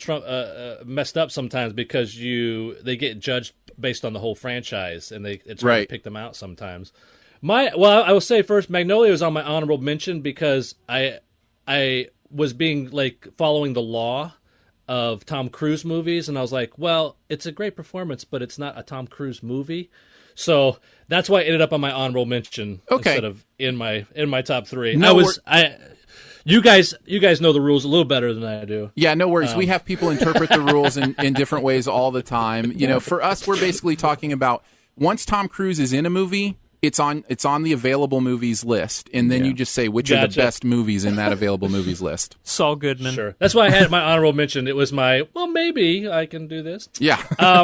B: messed up sometimes because they get judged based on the whole franchise, and it's hard to pick them out sometimes. I will say first, Magnolia was on my honorable mention because I was being following the law of Tom Cruise movies, and I was like, well, it's a great performance, but it's not a Tom Cruise movie. So that's why it ended up on my honorable mention instead of in my top 3. You guys know the rules a little better than I do.
A: Yeah, no worries. We have people interpret the rules in different ways all the time. For us, we're basically talking about once Tom Cruise is in a movie, it's on the available movies list, and then you just say which are the best movies in that available movies list.
C: Saul Goodman.
B: Sure. That's why I had my honorable mention. It was maybe I can do this.
A: Yeah.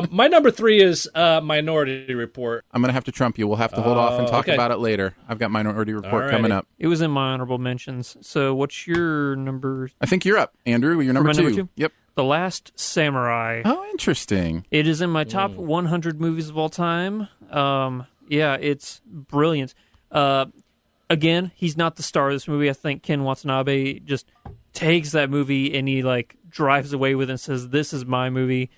B: My number 3 is Minority Report.
A: I'm going to have to trump you. We'll have to hold off and talk about it later. I've got Minority Report coming up.
C: It was in my honorable mentions. So what's your number?
A: I think you're up, Andrew. You're number 2.
C: Number 2?
A: Yep.
C: The Last Samurai.
A: Oh, interesting.
C: It is in my top 100 movies of all time. Yeah, it's brilliant. Again, he's not the star of this movie. I think Ken Watanabe just takes that movie and he drives away with it and says, "This is my movie."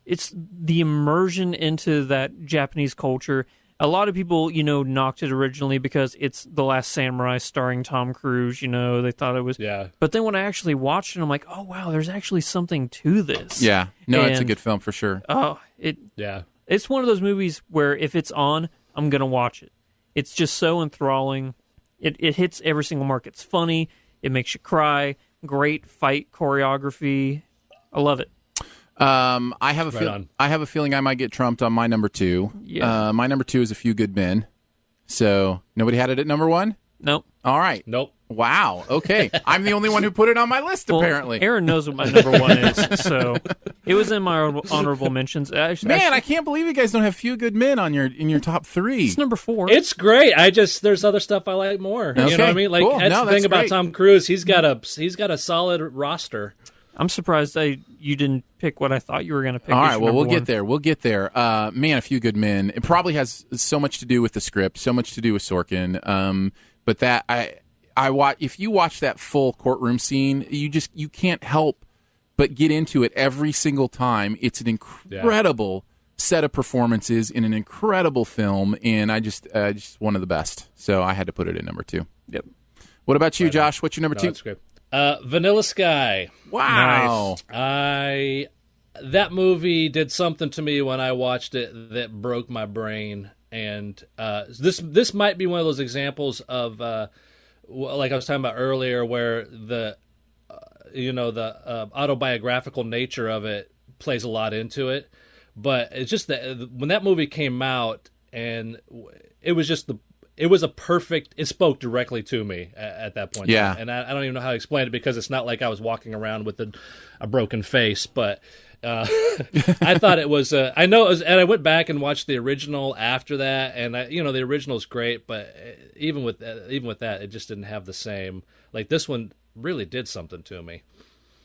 C: It's the immersion into that Japanese culture. A lot of people, knocked it originally because it's The Last Samurai starring Tom Cruise. They thought it was.
B: Yeah.
C: But then when I actually watched it, I'm like, oh wow, there's actually something to this.
A: Yeah. No, it's a good film for sure.
C: Oh,
B: Yeah.
C: It's one of those movies where if it's on, I'm going to watch it. It's just so enthralling. It hits every single mark. It's funny. It makes you cry. Great fight choreography. I love it.
A: I have a feeling I might get trumped on my number 2.
C: Yeah.
A: My number 2 is A Few Good Men. So nobody had it at number 1?
C: Nope.
A: All right.
B: Nope.
A: Wow. Okay. I'm the only one who put it on my list,
C: Well,
A: apparently.
C: Aaron knows what my number 1 is, so it was in my honorable mentions.
A: Man, I can't believe you guys don't have Few Good Men on in your top 3.
C: It's number 4.
B: It's great. There's other stuff I like more. You know what I mean? Like
A: cool.
B: that's
A: No,
B: the thing
A: that's
B: about
A: great.
B: Tom Cruise. He's got a solid roster.
C: I'm surprised you didn't pick what I thought you were going to pick.
A: All
C: as
A: right,
C: your
A: well, we'll
C: number
A: get there. We'll get there. Man, A Few Good Men. It probably has so much to do with the script, so much to do with Sorkin. But that I watch. If you watch that full courtroom scene, you can't help but get into it every single time. It's an incredible set of performances in an incredible film, and just one of the best. So I had to put it at number 2.
C: Yep.
A: What about you, Josh? What's your number 2?
B: That's great. Vanilla Sky.
A: Wow.
B: That movie did something to me when I watched it that broke my brain, and this might be one of those examples of like I was talking about earlier, where the autobiographical nature of it plays a lot into it. But it's just that when that movie came out, and it was a perfect. It spoke directly to me at that point.
A: Yeah,
B: and I don't even know how to explain it, because it's not like I was walking around with a broken face. But I thought it was. I know it was, and I went back and watched the original after that, and the original is great, but even with that, it just didn't have the same. Like this one really did something to me.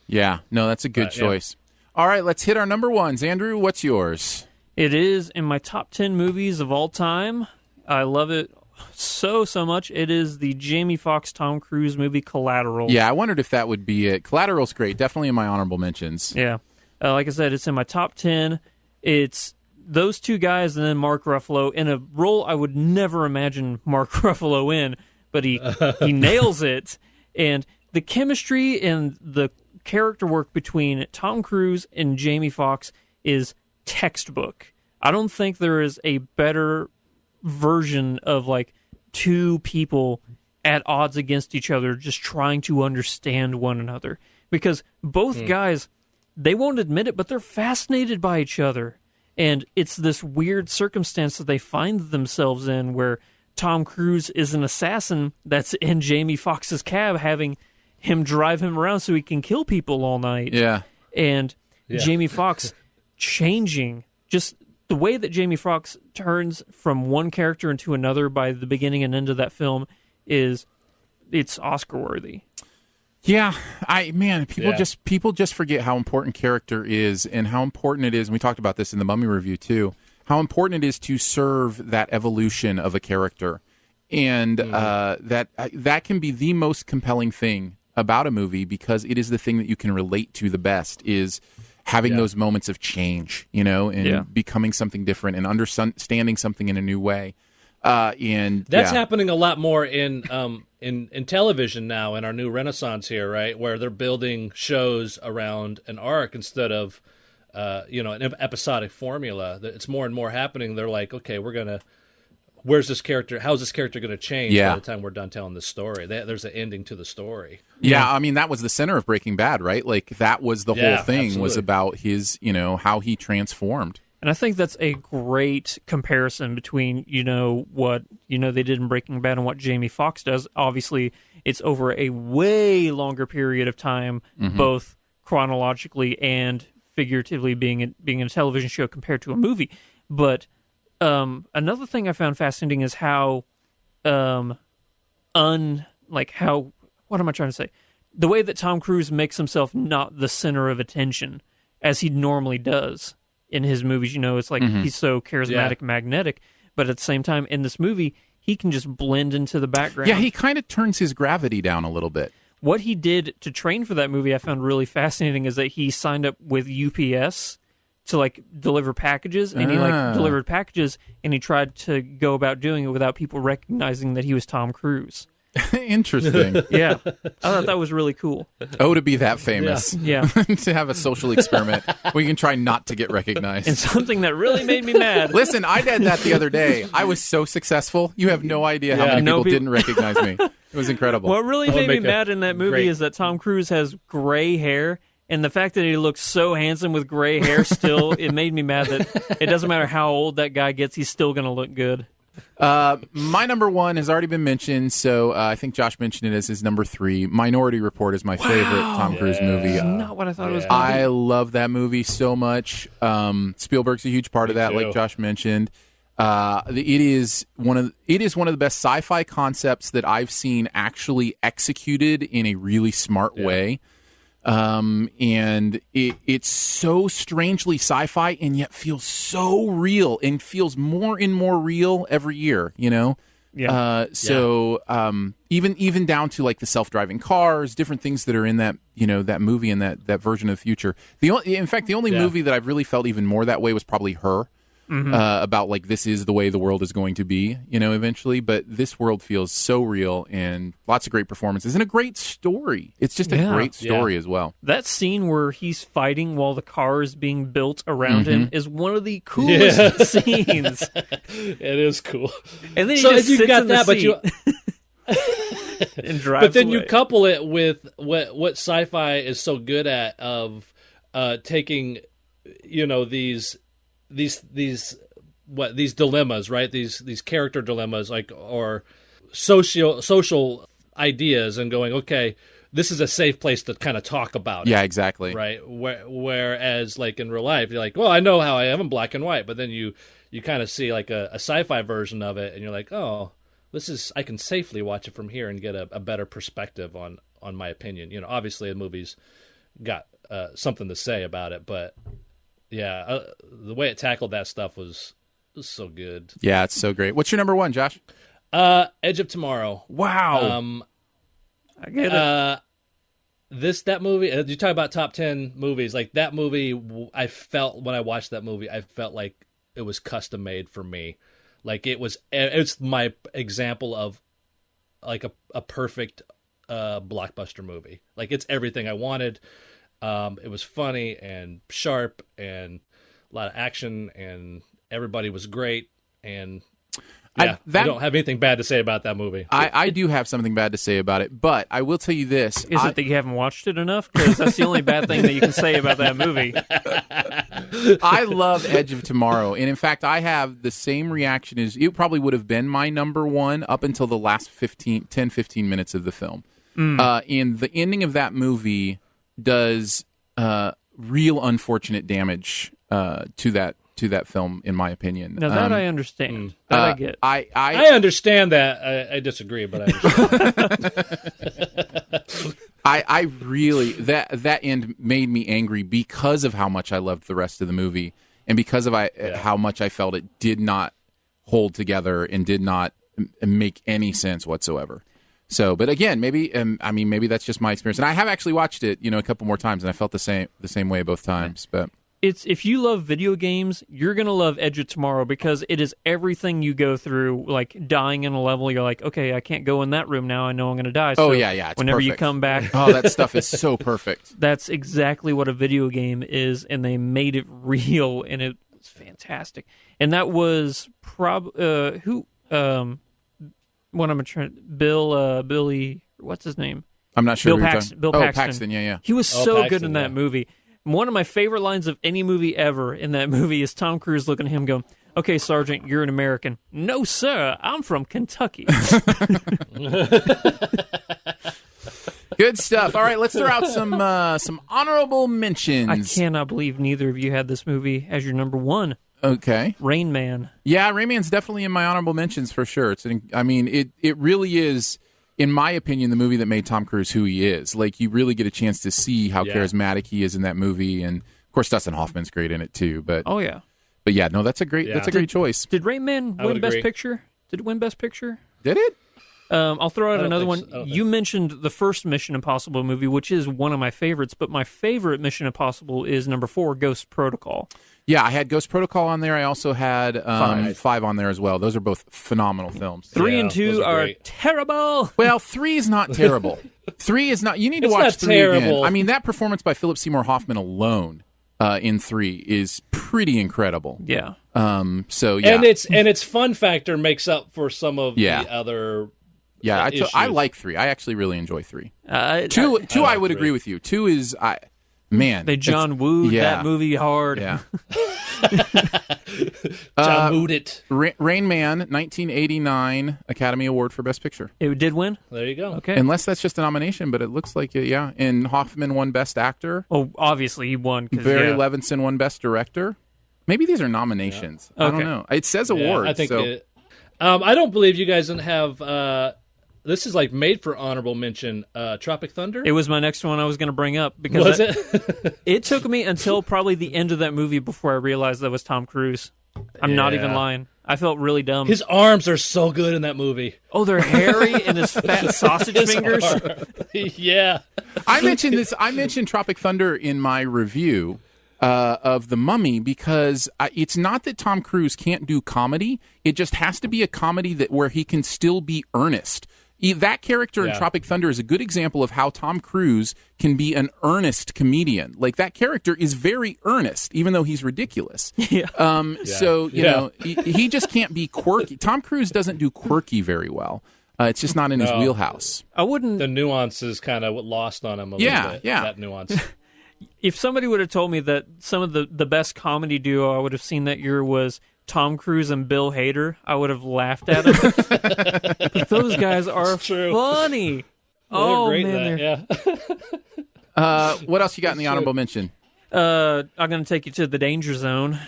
A: Yeah, no, that's a good choice. Yeah. All right, let's hit our number 1s. Andrew, what's yours?
C: It is in my top 10 movies of all time. I love it so much. It is the Jamie Foxx, Tom Cruise movie Collateral.
A: Yeah, I wondered if that would be it. Collateral's great. Definitely in my honorable mentions.
C: Yeah. Like I said, it's in my top 10. It's those two guys and then Mark Ruffalo in a role I would never imagine Mark Ruffalo in, but he nails it. And the chemistry and the character work between Tom Cruise and Jamie Foxx is textbook. I don't think there is a better version of like two people at odds against each other just trying to understand one another, because both guys, they won't admit it, but they're fascinated by each other, and it's this weird circumstance that they find themselves in where Tom Cruise is an assassin that's in Jamie Foxx's cab, having him drive him around so he can kill people all night.
A: Yeah.
C: And Jamie Foxx changing, just the way that Jamie Foxx turns from one character into another by the beginning and end of that film it's Oscar worthy.
A: Yeah, people just forget how important character is and how important it is. And we talked about this in the Mummy review too. How important it is to serve that evolution of a character, and that can be the most compelling thing about a movie, because it is the thing that you can relate to the best, is having those moments of change, and becoming something different and understanding something in a new way. And
B: that's happening a lot more in television now, in our new renaissance here, right? Where they're building shows around an arc instead of an episodic formula. It's more and more happening. They're like, okay, how's this character going to change by the time we're done telling the story? There's an ending to the story.
A: Yeah, I mean, that was the center of Breaking Bad, right? Like, that was the whole thing, was about his, how he transformed.
C: And I think that's a great comparison between, what, they did in Breaking Bad and what Jamie Foxx does. Obviously, it's over a way longer period of time, both chronologically and figuratively being in a television show compared to a movie. But another thing I found fascinating is how, what am I trying to say? The way that Tom Cruise makes himself not the center of attention, as he normally does in his movies. It's like he's so charismatic and magnetic, but at the same time, in this movie, he can just blend into the background.
A: Yeah, he kind of turns his gravity down a little bit.
C: What he did to train for that movie I found really fascinating is that he signed up with UPS to deliver packages, and he delivered packages, and he tried to go about doing it without people recognizing that he was Tom Cruise.
A: Interesting.
C: Yeah, I thought that was really cool.
A: Oh, to be that famous.
C: Yeah.
A: To have a social experiment where you can try not to get recognized.
C: And something that really made me mad.
A: Listen, I did that the other day. I was so successful. You have no idea how many people didn't recognize me. It was incredible.
C: What really made me mad in that movie is that Tom Cruise has gray hair, and the fact that he looks so handsome with gray hair still, it made me mad that it doesn't matter how old that guy gets, he's still going to look good.
A: My number one has already been mentioned, so I think Josh mentioned it as his number 3. Minority Report is my favorite Tom Cruise movie.
C: Not what I thought it was going to be.
A: I love that movie so much. Spielberg's a huge part of that, like Josh mentioned. It is one of the best sci-fi concepts that I've seen actually executed in a really smart way. And it's so strangely sci-fi and yet feels so real and feels more and more real every year, you know?
C: Yeah.
A: Even down to like the self-driving cars, different things that are in that, you know, that movie and that version of the future. The only movie that I've really felt even more that way was probably Her. About like this is the way the world is going to be, you know, eventually. But this world feels so real and lots of great performances and a great story. It's just a great story as well.
C: That scene where he's fighting while the car is being built around him is one of the coolest scenes.
B: It is cool.
C: And then he just sits in the seat and drives
B: But then
C: away.
B: you couple it with what sci-fi is so good at of taking, you know, these dilemmas, right? These character dilemmas, like, or social ideas, and going, okay, this is a safe place to kind of talk about it.
A: Yeah, exactly.
B: Right. Whereas, like in real life, you're like, well, I know how I am in black and white, but then you kind of see like a sci-fi version of it, and you're like, oh, I can safely watch it from here and get a better perspective on my opinion. You know, obviously the movie's got something to say about it, but. Yeah, the way it tackled that stuff was so good.
A: Yeah, it's so great. What's your number 1, Josh?
B: Edge of Tomorrow.
C: Wow. I get it.
B: That movie, you talk about top 10 movies, like that movie, I felt when I watched that movie, I felt like it was custom made for me. Like it's my example of like a perfect blockbuster movie. Like it's everything I wanted. It was funny and sharp and a lot of action, and everybody was great. And I don't have anything bad to say about that movie.
A: I do have something bad to say about it, but I will tell you this.
C: Is it that you haven't watched it enough? Because that's the only bad thing that you can say about that movie.
A: I love Edge of Tomorrow, and in fact, I have the same reaction as it probably would have been my number 1 up until the last 15 minutes of the film. And the ending of that movie does real unfortunate damage to that film, in my opinion.
C: Now that I understand, that I get.
B: I understand that. I disagree, but I understand.
A: I really that end made me angry because of how much I loved the rest of the movie, and because of how much I felt it did not hold together and did not make any sense whatsoever. So, but again, maybe that's just my experience, and I have actually watched it, you know, a couple more times, and I felt the same way both times. But
C: if you love video games, you're gonna love Edge of Tomorrow because it is everything you go through. Like dying in a level, you're like, okay, I can't go in that room now. I know I'm gonna die. So
A: it's
C: whenever
A: perfect.
C: you come back,
A: that stuff is so perfect.
C: That's exactly what a video game is, and they made it real, and it was fantastic. And that was Billy, what's his name?
A: I'm not sure.
C: Bill Paxton.
A: Paxton, yeah.
C: He was so good in that movie. One of my favorite lines of any movie ever in that movie is Tom Cruise looking at him going, okay, Sergeant, you're an American. No, sir, I'm from Kentucky.
A: Good stuff. All right, let's throw out some honorable mentions.
C: I cannot believe neither of you had this movie as your number 1.
A: Okay.
C: Rain Man.
A: Yeah, Rain Man's definitely in my honorable mentions for sure. It really is, in my opinion, the movie that made Tom Cruise who he is. Like, you really get a chance to see how charismatic he is in that movie, and of course Dustin Hoffman's great in it too. But yeah, no, that's a great choice.
C: Did Rain Man win Best Picture? Did it win Best Picture?
A: Did it?
C: I'll throw out another one. You mentioned the first Mission Impossible movie, which is one of my favorites, but my favorite Mission Impossible is number 4, Ghost Protocol.
A: Yeah, I had Ghost Protocol on there. I also had 5 on there as well. Those are both phenomenal films.
C: 3 and 2
B: those are
C: are
B: great.
C: terrible.
A: Well, 3 is not terrible. 3 is not. You need to
B: It's
A: watch
B: not
A: 3 again.
B: terrible.
A: I mean, that performance by Philip Seymour Hoffman alone in 3 is pretty incredible.
C: Yeah.
A: So yeah,
B: And its fun factor makes up for some of the other.
A: yeah. I
B: issues.
A: like 3. I actually really enjoy 3. 2
B: like
A: I would
B: 3.
A: agree with you. 2 is man.
C: They John wooed
A: yeah.
C: that movie hard.
A: Yeah.
B: John Wooed it.
A: Rain Man, 1989 Academy Award for Best Picture.
C: It did win?
B: There you go.
C: Okay.
A: Unless that's just a nomination, but it looks like it, yeah. And Hoffman won Best Actor.
C: Oh, obviously he won.
A: Barry Levinson won Best Director. Maybe these are nominations. I don't
C: Okay.
A: know. It says
B: Yeah,
A: awards.
B: I think.
A: So.
B: I don't believe you guys didn't have. This is like made for honorable mention. Tropic Thunder.
C: It was my next one I was going to bring up because
B: Was it?
C: it took me until probably the end of that movie before I realized that was Tom Cruise. I'm not even
B: Yeah.
C: lying. I felt really dumb.
B: His arms are so good in that movie.
C: Oh, they're hairy and his fat sausage fingers.
B: Yeah.
A: I mentioned this. I mentioned Tropic Thunder in my review of The Mummy because it's not that Tom Cruise can't do comedy. It just has to be a comedy where he can still be earnest. That character in
B: Yeah.
A: Tropic Thunder is a good example of how Tom Cruise can be an earnest comedian. Like, that character is very earnest, even though he's ridiculous.
C: Yeah.
A: So, you know, he just can't be quirky. Tom Cruise doesn't do quirky very well. It's just not in his wheelhouse.
C: I wouldn't.
B: The nuances kind of lost on him a
A: Yeah,
B: little bit.
A: yeah.
B: That nuance.
C: If somebody would have told me that some of the best comedy duo I would have seen that year was Tom Cruise and Bill Hader, I would have laughed at him. But those guys are
B: true.
C: funny.
B: They're great in
C: man,
B: that, yeah.
A: What else you got in the honorable mention?
C: I'm going to take you to the Danger Zone.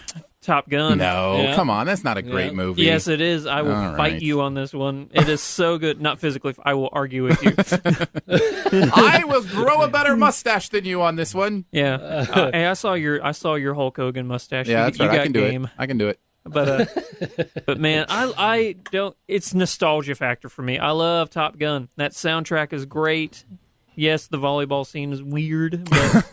C: Top Gun.
A: No,
B: Yeah.
A: come on. That's not a great
B: Yeah.
A: movie.
C: Yes, it is. I will
A: All
C: fight
A: right.
C: you on this one. It is so good. Not physically. I will argue with you.
A: I will grow a better mustache than you on this one.
C: Yeah. Hey, I saw your Hulk Hogan mustache.
A: Yeah,
C: You-
A: that's
C: you
A: right. I
C: got
A: can do
C: game.
A: it. I can do it.
C: But man, I don't. It's nostalgia factor for me. I love Top Gun. That soundtrack is great. Yes, the volleyball scene is weird, but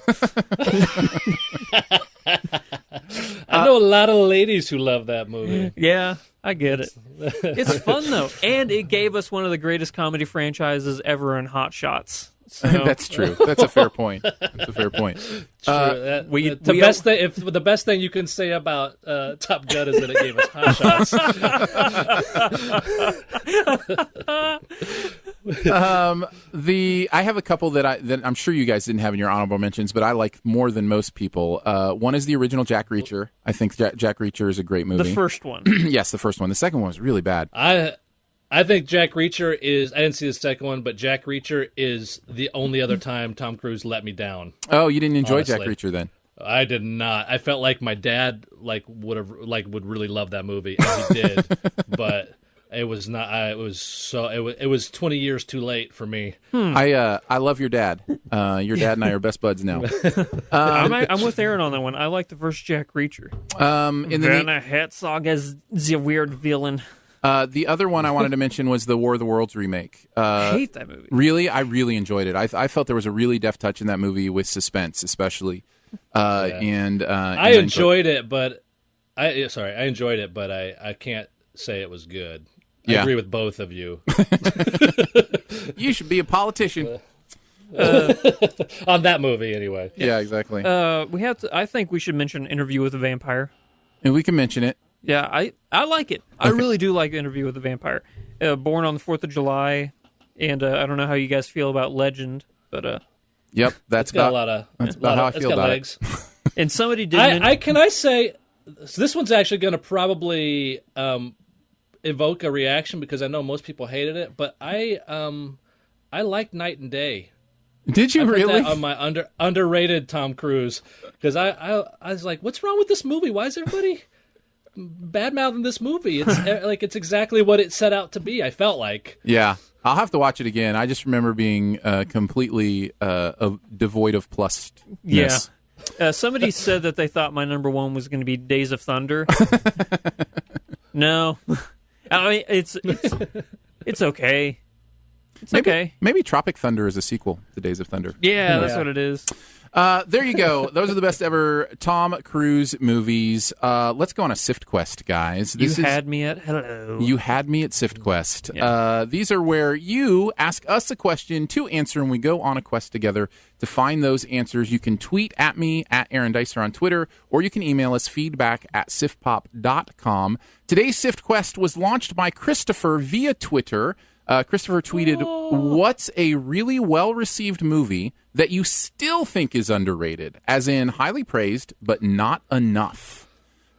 B: I know a lot of ladies who love that movie.
C: yeah, I get it. It's fun though, and it gave us one of the greatest comedy franchises ever in Hot Shots. So,
A: That's true. That's a fair point. That's a fair point.
B: True.
C: we-
B: the
C: we-
B: best thing, if the best thing you can say about Top Gun is that it gave us hot shots.
A: I have a couple that I'm sure you guys didn't have in your honorable mentions, but I like more than most people. One is the original Jack Reacher. I think Jack Reacher is a great movie.
C: the first one.
A: Yes, the first one. The second one was really bad.
B: I think Jack Reacher is. I didn't see the second one, but Jack Reacher is the only other time Tom Cruise let me down.
A: Oh, you didn't enjoy Jack
B: Honestly.
A: Reacher then?
B: I did not. I felt like my dad would really love that movie, and he did, but it was not. It was 20 years too late for me.
A: I love your dad. Your dad and I are best buds now.
C: I'm with Aaron on that one. I like the first Jack Reacher.
A: In the
C: Werner Herzog as the weird villain.
A: the other one I wanted to mention was the War of the Worlds remake.
C: I hate that movie.
A: Really, I really enjoyed it. I felt there was a really deft touch in that movie with suspense, especially. And
B: I enjoyed it, but I enjoyed it, but I can't say it was good. I
A: Yeah.
B: agree with both of you
A: You should be a politician.
B: on that movie, anyway.
A: Yeah, exactly.
C: We have to. I think we should mention Interview with a Vampire.
A: And we can mention it.
C: Yeah, I like it. I really do like Interview with a Vampire. Born on the 4th of July, and I don't know how you guys feel about Legend, but
A: Yep, that's
B: It's got
A: about
B: a lot of.
A: that's about how I
B: it's
A: feel
B: got
A: about
B: legs.
C: and somebody did.
B: Can I say so this one's actually going to probably evoke a reaction because I know most people hated it, but I liked Night and Day.
A: Did you
B: I put
A: really?
B: that on my underrated Tom Cruise because I was like, what's wrong with this movie? Why is everybody bad mouthing this movie? It's it's exactly what it set out to be. I felt like.
A: Yeah, I'll have to watch it again. I just remember being completely devoid of plus.
C: Yeah. Somebody said that they thought my number one was going to be Days of Thunder. No, I mean it's okay. It's okay.
A: Maybe Tropic Thunder is a sequel to Days of Thunder.
C: Yeah, that's what it is.
A: There you go. Those are the best ever Tom Cruise movies. Let's go on a Sift Quest, guys.
C: You had me at hello.
A: You had me at Sift Quest.
C: Yeah.
A: These are where you ask us a question to answer, and we go on a quest together to find those answers. You can tweet at me at Aaron Dicer on Twitter, or you can email us feedback@siftpop.com. Today's Sift Quest was launched by Christopher via Twitter. Christopher tweeted, "What's a really well-received movie that you still think is underrated, as in highly praised, but not enough?"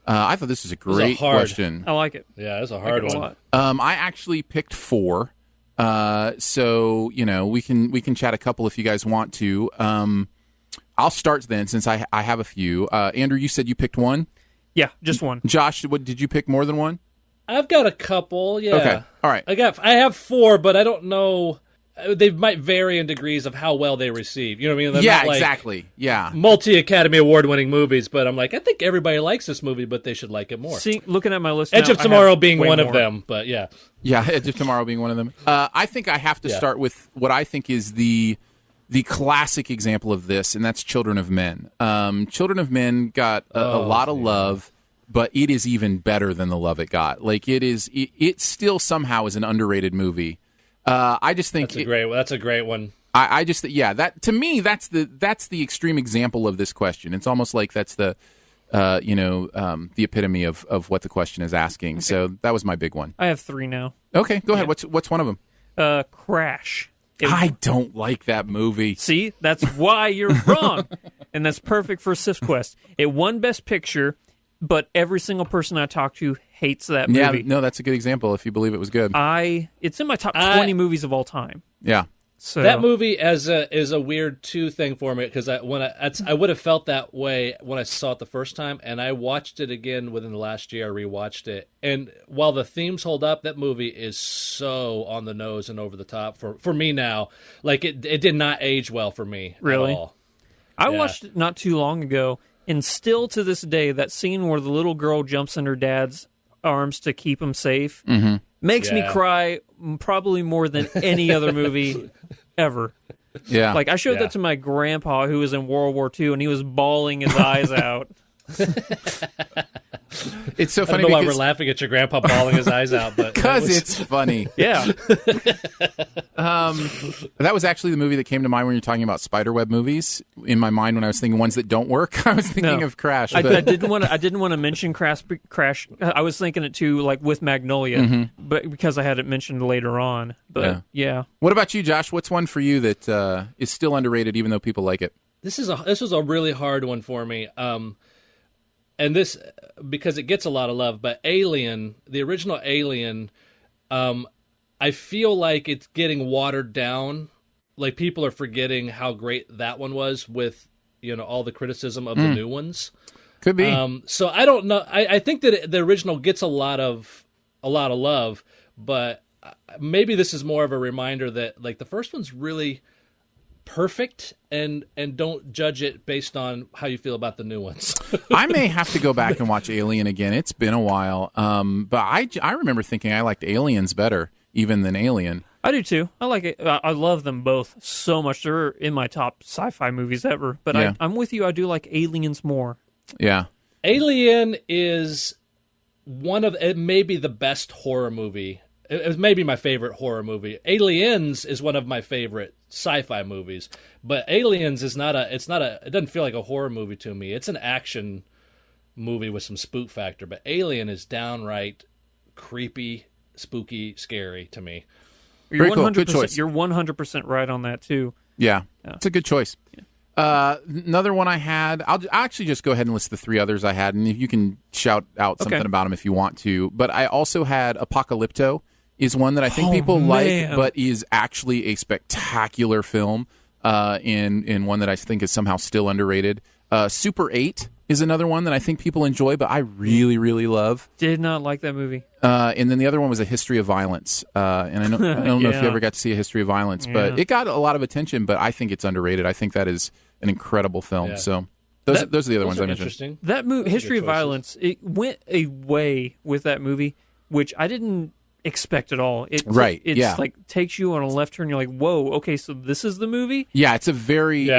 A: I thought this was a great question.
C: I like it.
B: Yeah, that's a hard one.
A: I actually picked 4. So, we can chat a couple if you guys want to. I'll start then, since I have a few. Andrew, you said you picked 1?
C: Yeah, just 1.
A: Josh, did you pick more than 1?
B: I've got a couple, yeah.
A: Okay, all right.
B: I have 4, but I don't know. They might vary in degrees of how well they receive. You know what I mean? They're not like
A: exactly. Yeah.
B: multi-Academy Award-winning movies, but I'm like, I think everybody likes this movie, but they should like it more.
C: See, looking at my list
B: Edge
C: now,
B: of Tomorrow being
C: way
B: one
C: more.
B: of them, but yeah.
A: Yeah, Edge of Tomorrow being one of them. I think I have to start with what I think is the classic example of this, and that's Children of Men. Children of Men got a lot of love, but it is even better than the love it got. Like, it still somehow is an underrated movie. I just think
B: that's a great one.
A: I just that to me that's the extreme example of this question. It's almost like that's the the epitome of what the question is asking. Okay. So that was my big one.
C: I have 3 now.
A: Okay, go ahead. What's one of them?
C: Crash.
A: I don't like that movie.
C: See, that's why you're wrong, and that's perfect for Sift Quest. It won Best Picture, but every single person I talk to hates that movie.
A: Yeah, no, that's a good example if you believe it was good.
C: It's in my top 20 movies of all time.
A: Yeah.
C: So
B: that movie is a weird thing for me, because I would have felt that way when I saw it the first time, and I watched it again within the last year. I rewatched it, and while the themes hold up, that movie is so on the nose and over the top for me now. Like, it did not age well for me
C: really.
B: At all.
C: I watched it not too long ago, and still to this day, that scene where the little girl jumps in her dad's arms to keep him safe makes me cry probably more than any other movie ever.
A: Yeah.
C: Like, I showed that to my grandpa, who was in World War II, and he was bawling his eyes out.
A: It's so funny.
B: I don't know why we're laughing at your grandpa bawling his eyes out, but
A: because it's funny.
C: Yeah.
A: That was actually the movie that came to mind when you're talking about spiderweb movies. In my mind, when I was thinking ones that don't work, I was thinking of Crash. But...
C: I didn't want to mention Crash. I was thinking it too, like with Magnolia, but because I had it mentioned later on. But yeah.
A: What about you, Josh? What's one for you that is still underrated, even though people like it?
B: This was a really hard one for me. And this, because it gets a lot of love, but Alien, the original Alien, I feel like it's getting watered down. Like, people are forgetting how great that one was with, all the criticism of the new ones.
A: Could be.
B: So I don't know. I think that the original gets a lot of love, but maybe this is more of a reminder that, like, the first one's really perfect, and don't judge it based on how you feel about the new ones.
A: I may have to go back and watch Alien again. It's been a while, but I remember thinking I liked Aliens better even than Alien.
C: I do too. I like it. I love them both so much. They're in my top sci-fi movies ever. But I'm with you. I do like Aliens more.
A: Yeah,
B: Alien is one of maybe the best horror movie. It was maybe my favorite horror movie. Aliens is one of my favorite sci-fi movies, but Aliens is it doesn't feel like a horror movie to me. It's an action movie with some spook factor, but Alien is downright creepy, spooky, scary to me.
C: You're
A: Very cool. Good choice.
C: You're 100% right on that too.
A: Yeah. It's a good choice. Yeah. Another one I had, I'll actually just go ahead and list the 3 others I had, and you can shout out something about them if you want to. But I also had Apocalypto. Is one that I think people like, but is actually a spectacular film, in one that I think is somehow still underrated. Super 8 is another one that I think people enjoy, but I really, really love.
C: Did not like that movie.
A: And then the other one was A History of Violence. And I don't know if you ever got to see A History of Violence, but it got a lot of attention, but I think it's underrated. I think that is an incredible film. Yeah. So those are the other ones I mentioned.
C: That movie, History of Violence, it went away with that movie, which I didn't expect at all.
A: Right,
C: It's
A: yeah.
C: like takes you on a left turn. You're like, whoa, okay, so this is the movie?
A: Yeah, it's a very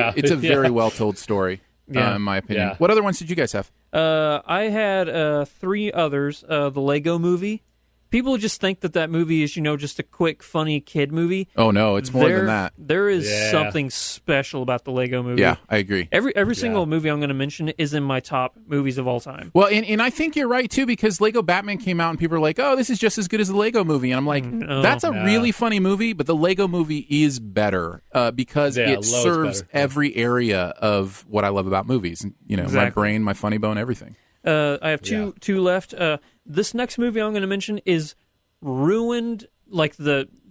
A: well told story,
C: Yeah.
A: in my opinion.
B: Yeah.
A: What other ones did you guys have?
C: I had 3 others. The Lego Movie. People just think that movie is, just a quick, funny kid movie.
A: Oh no, it's more than that.
C: There is
B: Yeah.
C: something special about the Lego Movie.
A: Yeah, I agree.
C: Every single movie I'm going to mention is in my top movies of all time.
A: Well, and I think you're right too, because Lego Batman came out and people were like, "Oh, this is just as good as the Lego Movie," and I'm like, "That's a really funny movie, but the Lego Movie is better because it
B: loads
A: serves
B: better. Yeah.
A: every area of what I love about movies. My
C: Exactly.
A: brain, my funny bone, everything."
C: I have two left. This next movie I'm going to mention is ruined, like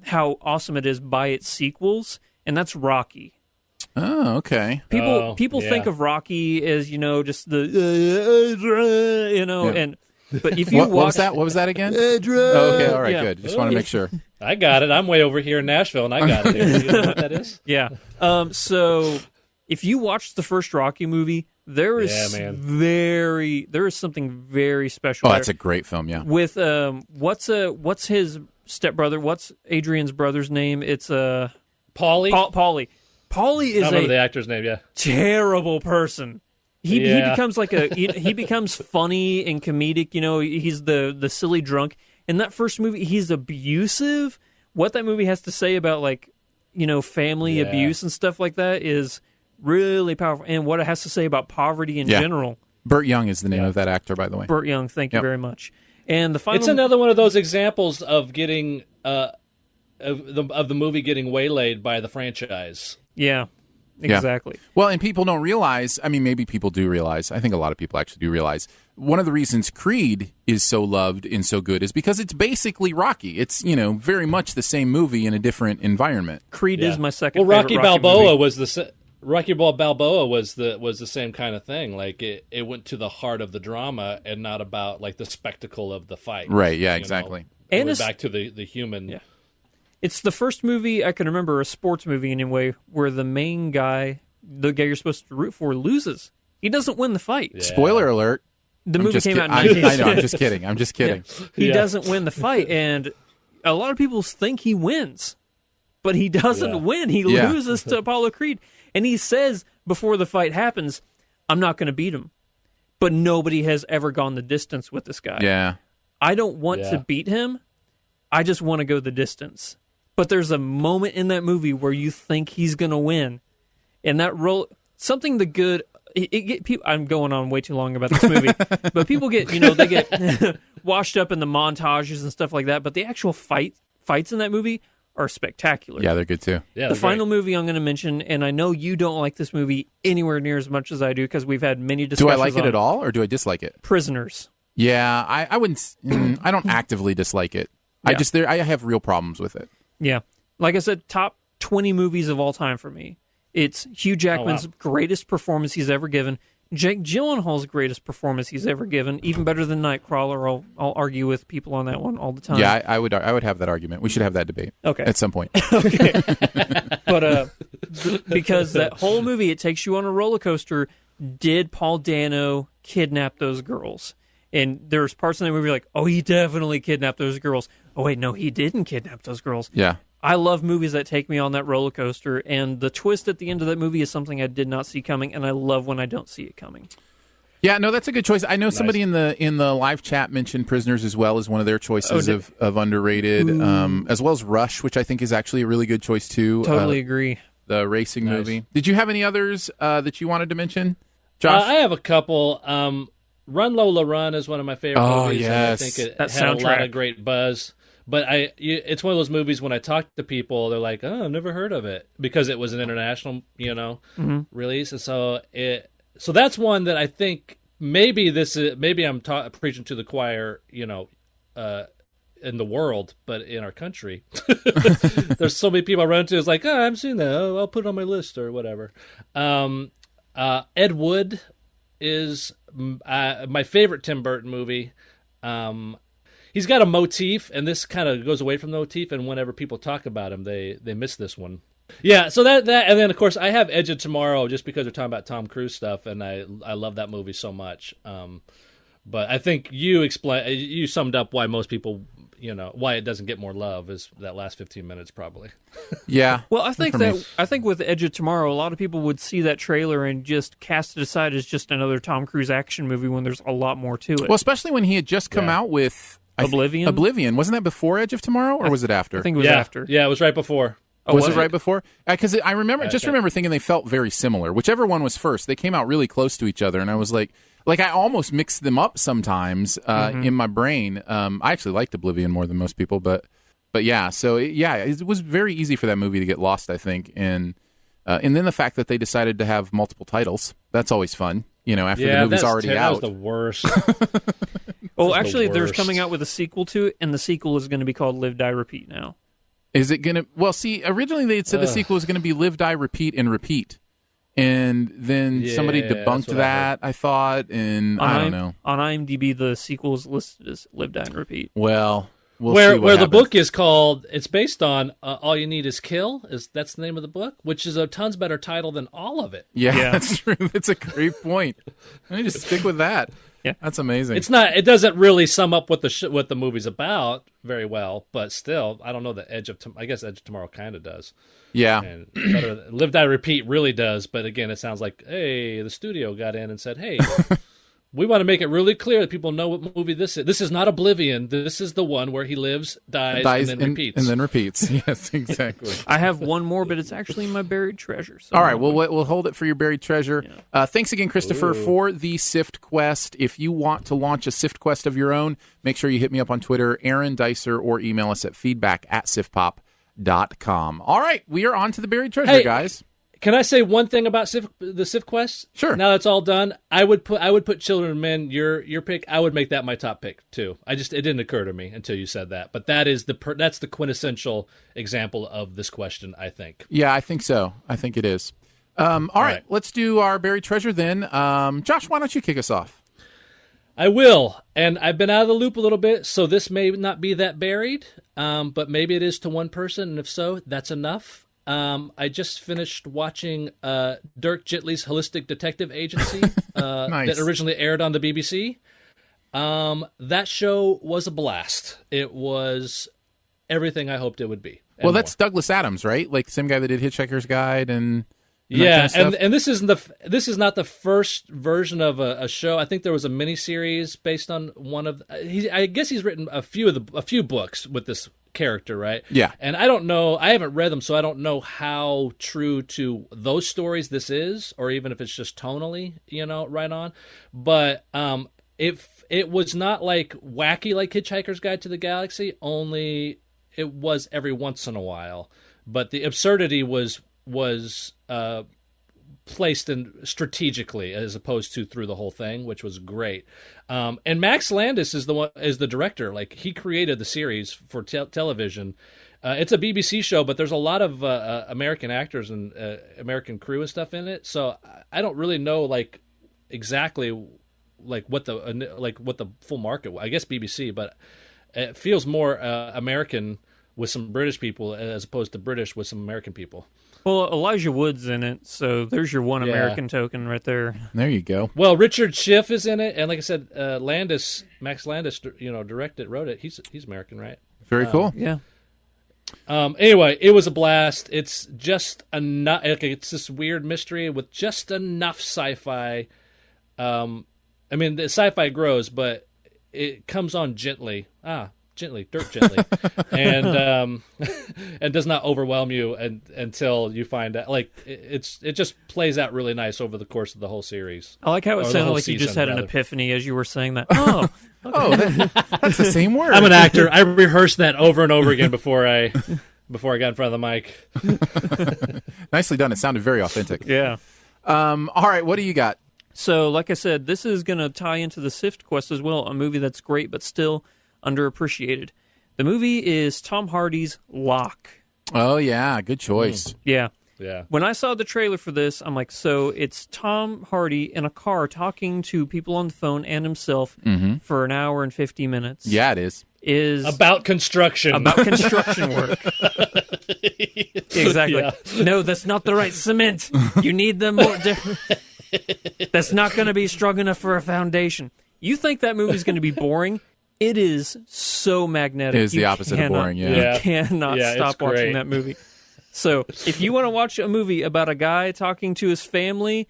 C: how awesome it is by its sequels, and that's Rocky.
A: Oh, okay.
C: People think of Rocky as just the and but if you
A: What
C: watch
A: was that? What was that again? Oh, okay, all right,
C: Yeah.
A: good. Just want to make sure.
B: I got it. I'm way over here in Nashville, and I got it. You know what that is?
C: Yeah. So if you watch the first Rocky movie, there is something very special.
A: Oh,
C: there.
A: that's a great film. Yeah.
C: With what's his stepbrother? What's Adrian's brother's name? It's
B: Paulie.
C: Paulie. Paulie
B: I
C: is
B: don't remember the
C: a
B: actor's name. Yeah.
C: terrible person. He becomes like he becomes funny and comedic. He's the silly drunk. In that first movie, he's abusive. What that movie has to say about family abuse and stuff like that is really powerful. And what it has to say about poverty in general.
A: Burt Young is the name of that actor, by the way.
C: Burt Young, thank you very much. And the final,
B: It's another one of those examples of getting of the movie getting waylaid by the franchise.
C: Yeah, exactly.
A: Well, and people don't realize, I mean, maybe people do realize, I think a lot of people actually do realize, one of the reasons Creed is so loved and so good is because it's basically Rocky. It's, very much the same movie in a different environment.
C: Creed is my second
B: Well,
C: favorite
B: Rocky
C: Rocky
B: Balboa
C: movie.
B: was the Rocky Balboa was the same kind of thing. Like it went to the heart of the drama and not about like the spectacle of the fight.
A: Right, yeah, exactly.
B: It
C: And
B: went
C: it's-
B: back to the human.
C: Yeah. It's the first movie I can remember, a sports movie anyway, where the main guy, the guy you're supposed to root for, loses. He doesn't win the fight.
B: Yeah.
A: Spoiler alert.
C: The
A: I'm
C: movie
A: just
C: came
A: kid-
C: out in
A: I
C: 19...
A: know, I'm just kidding. I'm just kidding.
C: He
B: Yeah.
C: doesn't win the fight, and a lot of people think he wins, but he doesn't win. He loses to Apollo Creed, and he says before the fight happens, "I'm not going to beat him." But nobody has ever gone the distance with this guy.
A: Yeah.
C: I don't want to beat him. I just want to go the distance. But there's a moment in that movie where you think he's going to win, and that role, something the good. People, I'm going on way too long about this movie, but people get, they get washed up in the montages and stuff like that. But the actual fights in that movie are spectacular.
A: Yeah, they're good too.
B: Yeah,
C: The
B: they're
C: final
B: great.
C: movie I'm going to mention, and I know you don't like this movie anywhere near as much as I do because we've had many
A: Do
C: discussions.
A: I like it
C: on
A: at all, or do I dislike it?
C: Prisoners.
A: Yeah, I wouldn't. I don't actively dislike it.
C: Yeah.
A: I have real problems with it.
C: Yeah. Like I said, top 20 movies of all time for me. It's Hugh Jackman's greatest performance he's ever given. Jake Gyllenhaal's greatest performance he's ever given, even better than Nightcrawler. I'll argue with people on that one all the time.
A: Yeah, I would have that argument. We should have that debate.
C: Okay.
A: At some point.
C: But because that whole movie, it takes you on a roller coaster. Did Paul Dano kidnap those girls? And there's parts in the movie like, oh, he definitely kidnapped those girls. Oh, wait, no, he didn't kidnap those girls.
A: Yeah.
C: I love movies that take me on that roller coaster, and the twist at the end of that movie is something I did not see coming, and I love when I don't see it coming.
A: Yeah, no, that's a good choice. I know somebody in the live chat mentioned Prisoners as well as one of their choices of underrated, as well as Rush, which I think is actually a really good choice too.
C: Totally agree.
A: The racing movie. Did you have any others that you wanted to mention, Josh?
B: I have a couple. Run Lola Run is one of my favorite movies.
A: Yes.
B: And I think it
C: That
B: had a lot
C: soundtrack.
B: of great buzz. But it's one of those movies when I talk to people, they're like, "Oh, I've never heard of it," because it was an international, release, and so that's one that I think maybe I'm preaching to the choir, in the world, but in our country, there's so many people I run into. It's like, oh, I haven't seen that. Oh, I'll put it on my list or whatever. Ed Wood is my favorite Tim Burton movie. He's got a motif, and this kind of goes away from the motif, and whenever people talk about him, they miss this one. Yeah, so that and then, of course, I have Edge of Tomorrow just because they're talking about Tom Cruise stuff, and I love that movie so much. But I think you summed up why most people, why it doesn't get more love is that last 15 minutes probably.
A: Yeah.
C: Well, I think
A: for me.
C: I think with Edge of Tomorrow, a lot of people would see that trailer and just cast it aside as just another Tom Cruise action movie when there's a lot more to it.
A: Well, especially when he had just come out with
C: Oblivion?
A: Oblivion. Wasn't that before Edge of Tomorrow, or was it after?
C: I think it was after.
B: Yeah, it was right before.
A: Oh, was it right before? Because I remember,
B: Okay.
A: remember thinking they felt very similar. Whichever one was first, they came out really close to each other, and I was like I almost mixed them up sometimes in my brain. I actually liked Oblivion more than most people, but yeah. So it was very easy for that movie to get lost, I think, and then the fact that they decided to have multiple titles—that's always fun. After the movie's already
B: that
A: out.
B: was the worst.
C: Oh, actually,
B: the
C: there's
B: worst.
C: coming out with a sequel to it, and the sequel is going to be called Live, Die, Repeat now.
A: Is it going to... Well, see, originally they had said the sequel was going to be Live, Die, Repeat, and Repeat. And then somebody
B: that's
A: debunked
B: what
A: that, I thought, and I don't know.
C: On IMDb, the sequel is listed as Live, Die, and Repeat.
A: Well, we'll
B: where
A: see what
B: where the
A: happens.
B: book is called, it's based on All You Need Is Kill. That's the name of the book, which is a tons better title than all of it.
A: Yeah, that's true. That's a great point. Let me just stick with that.
C: Yeah.
A: That's amazing.
B: It's not. It doesn't really sum up what the movie's about very well, but still, I don't know. I guess Edge of Tomorrow kind of does.
A: Yeah.
B: And Live, Die, Repeat really does. But again, it sounds like, hey, the studio got in and said, hey, we want to make it really clear that people know what movie this is. This is not Oblivion. This is the one where he lives, dies and then repeats.
A: And then repeats. Yes, exactly.
C: I have one more, but it's actually my buried treasure. So
A: All right, we'll hold it for your buried treasure. Thanks again, Christopher, for the Sift Quest. If you want to launch a Sift Quest of your own, make sure you hit me up on Twitter, Aaron Dicer, or email us at feedback@siftpop.com. All right, we are on to the buried treasure,
B: Hey,
A: guys.
B: Can I say one thing about the Sift Quest?
A: Sure.
B: Now that's all done, I would put Children of Men, your pick. I would make that my top pick too. It didn't occur to me until you said that. But that's the quintessential example of this question, I think.
A: Yeah, I think so. I think it is. All right, let's do our buried treasure then. Josh, why don't you kick us off?
B: I will, and I've been out of the loop a little bit, so this may not be that buried, but maybe it is to one person, and if so, that's enough. I just finished watching Dirk Gently's Holistic Detective Agency
A: Nice.
B: that originally aired on the BBC. That show was a blast. It was everything I hoped it would be. and
A: Well, that's
B: more.
A: Douglas Adams, right? Like the same guy that did Hitchhiker's Guide and that
B: Yeah,
A: kind of stuff?
B: and this is not the first version of a show. I think there was a miniseries based on one of. I guess he's written a few books with this character, right?
A: Yeah.
B: And I don't know. I haven't read them, so I don't know how true to those stories this is, or even if it's just tonally, right on. But it was not like wacky like Hitchhiker's Guide to the Galaxy. Only it was every once in a while, but the absurdity was placed in strategically as opposed to through the whole thing, which was great. And Max Landis is the director. Like, he created the series for television. It's a BBC show, but there's a lot of American actors and American crew and stuff in it. So I don't really know exactly what the full market. I guess BBC, but it feels more American with some British people as opposed to British with some American people.
C: Well, Elijah Wood's in it, so there's your one American token right there.
A: There you go.
B: Well, Richard Schiff is in it, and like I said, Max Landis, wrote it. He's American, right?
A: Very cool.
C: Yeah.
B: Anyway, it was a blast. It's just enough. It's this weird mystery with just enough sci-fi. The sci-fi grows, but it comes on gently. Dirk Gently, and and does not overwhelm you until you find out. It just plays out really nice over the course of the whole series.
C: I like how it
B: Or the
C: sounded
B: whole
C: like you just
B: season,
C: had an
B: rather.
C: epiphany as you were saying that. Oh,
A: Oh, that's the same word.
B: I'm an actor. I rehearsed that over and over again before I got in front of the mic.
A: Nicely done. It sounded very authentic.
C: yeah.
A: All right, what do you got?
C: So, like I said, this is going to tie into the Sift Quest as well, a movie that's great but still underappreciated. The movie is Tom Hardy's Locke.
A: Oh, yeah, good choice.
C: Yeah.
B: Yeah.
C: When I saw the trailer for this, I'm like, so it's Tom Hardy in a car talking to people on the phone and himself for an hour and 50 minutes.
A: Yeah, it is.
C: Is
B: About construction.
C: about construction work. Exactly.
B: Yeah.
C: No, that's not the right cement. You need them more different. That's not going to be strong enough for a foundation. You think that movie's going to be boring? It is so magnetic.
A: It is the opposite of boring, yeah.
B: Yeah.
C: You cannot
B: Yeah,
C: stop
B: it's
C: watching
B: great.
C: that movie. So if you want to watch a movie about a guy talking to his family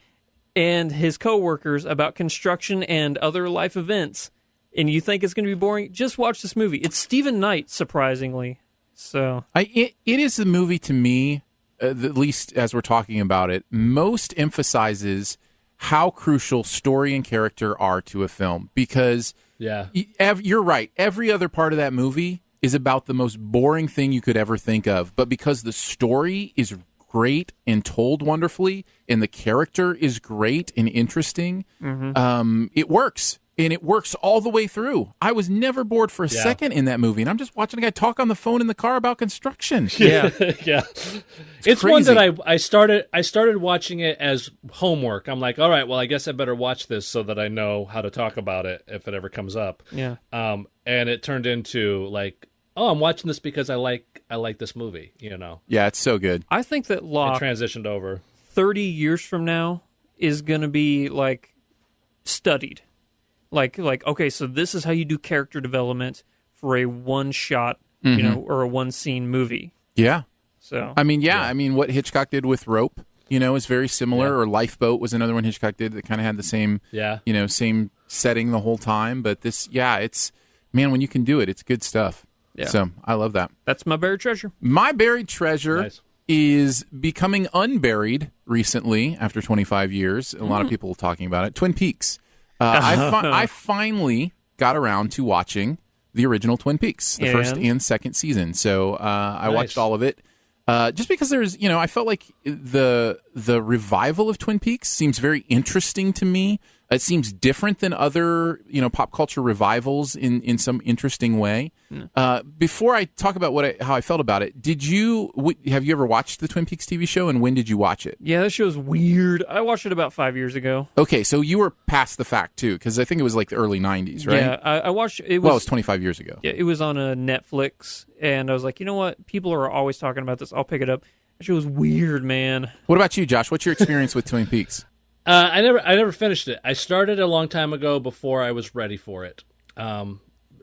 C: and his coworkers about construction and other life events, and you think it's going to be boring, just watch this movie. It's Stephen Knight, surprisingly. So
A: It is the movie to me, at least as we're talking about it, most emphasizes how crucial story and character are to a film. Because
B: Yeah.
A: you're right, every other part of that movie is about the most boring thing you could ever think of. But because the story is great and told wonderfully, and the character is great and interesting, it works. And it works all the way through. I was never bored for a second in that movie, and I'm just watching a guy talk on the phone in the car about construction.
C: yeah,
B: Yeah. It's one
A: crazy.
B: that I started watching it as homework. I'm like, all right, well, I guess I better watch this so that I know how to talk about it if it ever comes up.
C: yeah.
B: And it turned into like, oh, I'm watching this because I like this movie, you know.
A: Yeah, it's so good.
C: I think that
B: It
C: Locke,
B: transitioned over.
C: 30 years from now, is going to be like studied. Like, okay, so this is how you do character development for a one-shot, you know, or a one-scene movie.
A: Yeah.
C: So
A: I mean, what Hitchcock did with Rope, is very similar.
B: Yeah.
A: Or Lifeboat was another one Hitchcock did that kind of had the same,
B: Yeah.
A: Same setting the whole time. But this, it's, man, when you can do it, it's good stuff.
C: Yeah.
A: So I love that.
C: that's my buried treasure.
A: My buried treasure
B: Nice.
A: is becoming unburied recently after 25 years. A lot of people talking about it. Twin Peaks. I finally got around to watching the original Twin Peaks, the first and second season. So I watched all of it. Just because there's, I felt like the revival of Twin Peaks seems very interesting to me. It seems different than other, pop culture revivals in some interesting way. Before I talk about how I felt about it, have you ever watched the Twin Peaks TV show, and when did you watch it?
C: Yeah, that show's weird. I watched it about 5 years ago.
A: Okay, so you were past the fact too, because I think it was like the early '90s, right?
C: Yeah, I watched it.
A: Well, it was 25 years ago.
C: Yeah, it was on a Netflix, and I was like, you know what? People are always talking about this. I'll pick it up. That shit was weird, man.
A: What about you, Josh? What's your experience with Twin Peaks?
B: I never finished it. I started a long time ago before I was ready for it.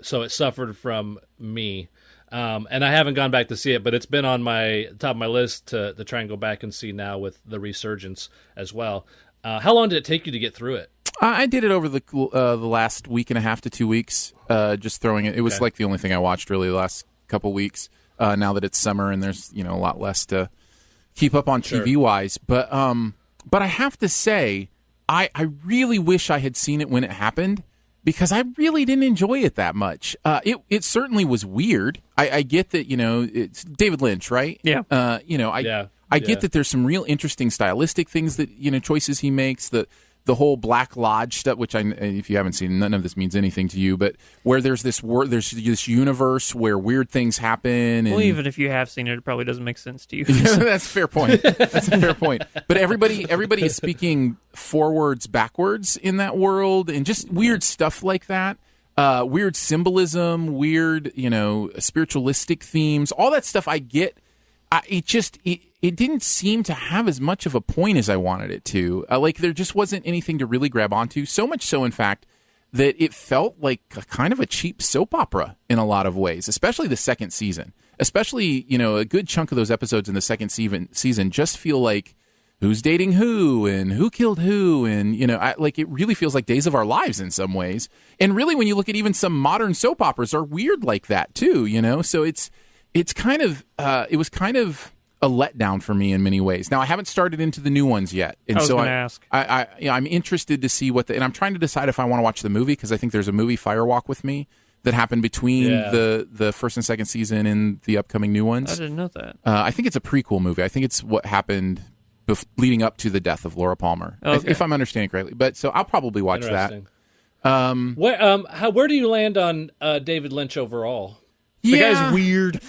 B: So it suffered from me. And I haven't gone back to see it, but it's been on my top of my list to try and go back and see now with the resurgence as well. How long did it take you to get through it?
A: I did it over the last week and a half to 2 weeks, just throwing it. It was like the only thing I watched really the last couple weeks, now that it's summer and there's, a lot less to keep up on TV-wise. But I have to say, I really wish I had seen it when it happened, because I really didn't enjoy it that much. It certainly was weird. I get that, it's David Lynch, right?
C: Yeah.
A: I get that there's some real interesting stylistic things that, choices he makes, the whole Black Lodge stuff, which if you haven't seen, none of this means anything to you, but where there's this universe where weird things happen. And,
C: Well, even if you have seen it, it probably doesn't make sense to you.
A: That's a fair point. That's a fair point. But everybody is speaking forwards, backwards in that world, and just weird stuff like that. Weird symbolism, weird, spiritualistic themes, all that stuff I get. It didn't seem to have as much of a point as I wanted it to. There just wasn't anything to really grab onto. So much so, in fact, that it felt like a kind of a cheap soap opera in a lot of ways, especially the second season. Especially, a good chunk of those episodes in the second season just feel like who's dating who and who killed who. And, it really feels like Days of Our Lives in some ways. And really, when you look at even some modern soap operas are weird like that too, So it was kind of a letdown for me in many ways. Now, I haven't started into the new ones yet, and
C: I was
A: so
C: going to ask.
A: I'm interested to see and I'm trying to decide if I want to watch the movie, because I think there's a movie, Firewalk with Me, that happened between the first and second season and the upcoming new ones.
C: I didn't know that.
A: I think it's a prequel movie. I think it's what happened leading up to the death of Laura Palmer,
C: Okay.
A: if I'm understanding correctly. But so I'll probably watch that.
B: Where do you land on David Lynch overall?
C: The guy's weird.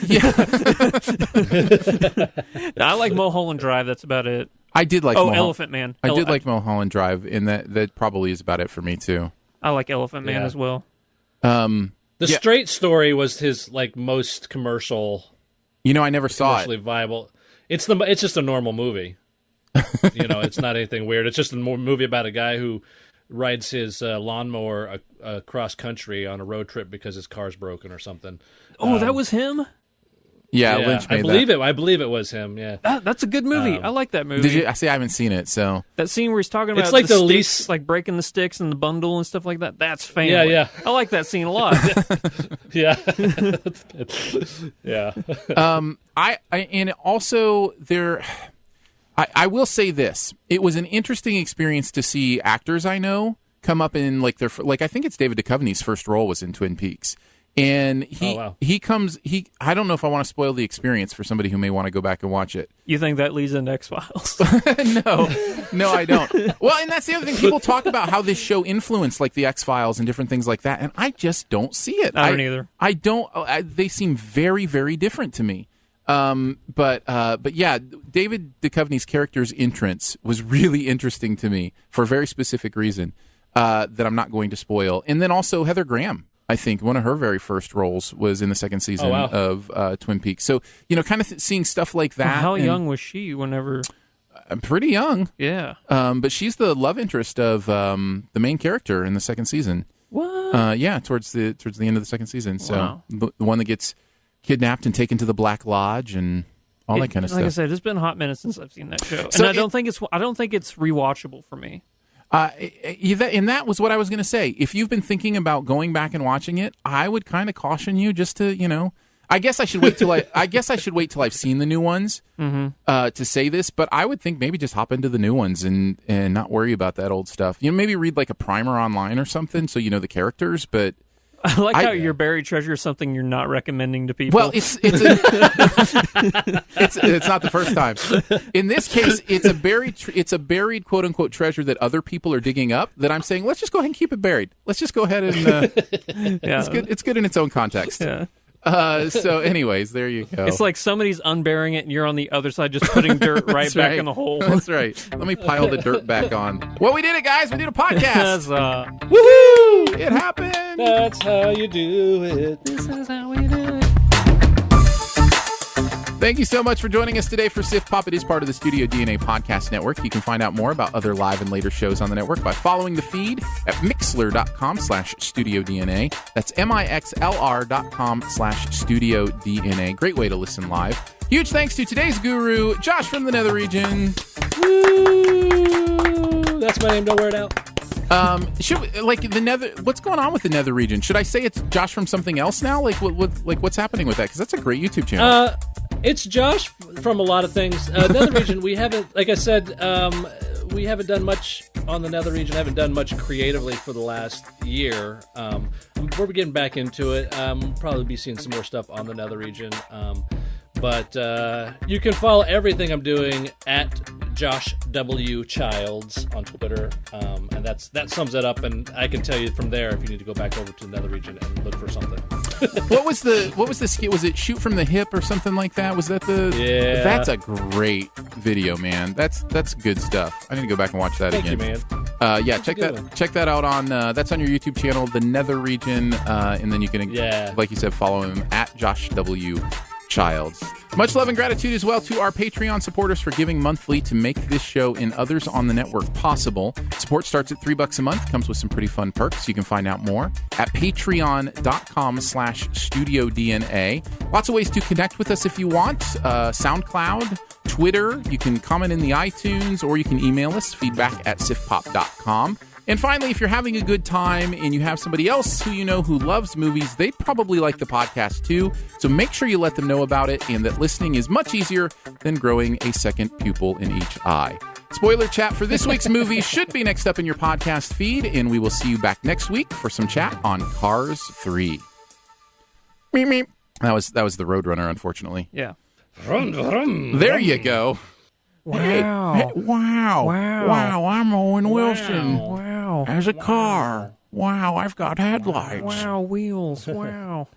C: I like Mulholland Drive. That's about it.
A: I did like
C: Elephant Man.
A: I did like Mulholland Drive, and that probably is about it for me too.
C: I like Elephant Man
B: Yeah.
C: as well.
B: The Straight Story was his most commercial.
A: I never saw
B: commercially
A: it.
B: viable. It's just a normal movie. It's not anything weird. It's just a movie about a guy who rides his lawnmower across country on a road trip because his car's broken or something.
C: Oh, that was him?
A: Yeah, Lynch made
B: I believe it was him. Yeah,
C: That's a good movie. I like that movie.
A: Did you? I see. I haven't seen it. So
C: that scene where he's talking about
B: It's like the
C: sticks,
B: least-
C: like breaking the sticks and the bundle and stuff like that. That's family.
B: Yeah.
C: I like that scene a lot.
B: yeah, that's good. Yeah.
A: And also there, I will say this: it was an interesting experience to see actors I know come up in like their I think it's David Duchovny's first role was in Twin Peaks. And I don't know if I want to spoil the experience for somebody who may want to go back and watch it.
C: You think that leads into X-Files?
A: No, I don't. Well, and that's the other thing. People talk about how this show influenced like the X-Files and different things like that, and I just don't see it.
C: I don't either.
A: I don't. They seem very, very different to me. But yeah, David Duchovny's character's entrance was really interesting to me for a very specific reason that I'm not going to spoil. And then also Heather Graham. I think one of her very first roles was in the second season of Twin Peaks. So, kind of seeing stuff like that.
C: How young was she whenever?
A: Pretty young.
C: Yeah.
A: But she's the love interest of the main character in the second season.
C: What?
A: Yeah, towards the end of the second season. So
C: Wow.
A: the one that gets kidnapped and taken to the Black Lodge and all that kind of stuff.
C: Like I said, it's been a hot minute since I've seen that show,
A: So
C: and I don't think it's rewatchable for me.
A: And that was what I was going to say. If you've been thinking about going back and watching it, I would kind of caution you just to, I guess I should wait till I've seen the new ones to say this. But I would think maybe just hop into the new ones and not worry about that old stuff. Maybe read like a primer online or something so you know the characters. But
C: I like how your buried treasure is something you're not recommending to people.
A: Well, it's not the first time. In this case, it's a buried quote unquote treasure that other people are digging up. That I'm saying, let's just go ahead and keep it buried. Let's just go ahead and
C: yeah.
A: It's good in its own context.
C: Yeah.
A: So, anyways, there you go.
C: It's like somebody's unburying it, and you're on the other side, just putting dirt right back in the hole.
A: That's right. Let me pile the dirt back on. Well, we did it, guys. We did a podcast.
B: Woohoo!
A: It happened.
B: That's how you do it.
C: This is how we do it.
A: Thank you so much for joining us today for Siftpop. It is part of the Studio DNA Podcast Network. You can find out more about other live and later shows on the network by following the feed at mixlr.com/StudioDNA. That's mixlr.com/StudioDNA. Great way to listen live. Huge thanks to today's guru, Josh from the Nether region.
B: Woo! That's my name. Don't wear it out.
A: What's going on with the Nether region? Should I say it's Josh from something else now? What's happening with that? Because that's a great YouTube channel.
B: It's Josh from a lot of things. Nether region, we haven't, like I said, we haven't done much on the Nether region. Haven't done much creatively for the last year. We're getting back into it. Probably be seeing some more stuff on the Nether region. But you can follow everything I'm doing at Josh W. Childs on Twitter, and that sums it up. And I can tell you from there if you need to go back over to the Nether region and look for something.
A: What was the skit? Was it Shoot from the Hip or something like that? Was that the?
B: Yeah.
A: That's a great video, man. That's good stuff. I need to go back and watch that again.
B: Thank you, man.
A: Yeah, check that out on that's on your YouTube channel, the Nether region, and then you can like you said, follow him at Josh W. Childs. Much love and gratitude as well to our Patreon supporters for giving monthly to make this show and others on the network possible. Support starts at $3 a month, comes with some pretty fun perks. You can find out more at patreon.com/StudioDNA. Lots of ways to connect with us if you want. SoundCloud, Twitter, you can comment in the iTunes, or you can email us, feedback@siftpop.com. And finally, if you're having a good time and you have somebody else who you know who loves movies, they'd probably like the podcast too. So make sure you let them know about it and that listening is much easier than growing a second pupil in each eye. Spoiler chat for this week's movie should be next up in your podcast feed, and we will see you back next week for some chat on Cars 3. Meep, meep. That was the Roadrunner, unfortunately.
C: Yeah.
A: There you go.
C: Wow.
A: Hey, wow.
C: Wow.
A: Wow, I'm Owen Wilson.
C: Wow.
A: As a car. Wow, I've got headlights.
C: Wow, wheels. Wow.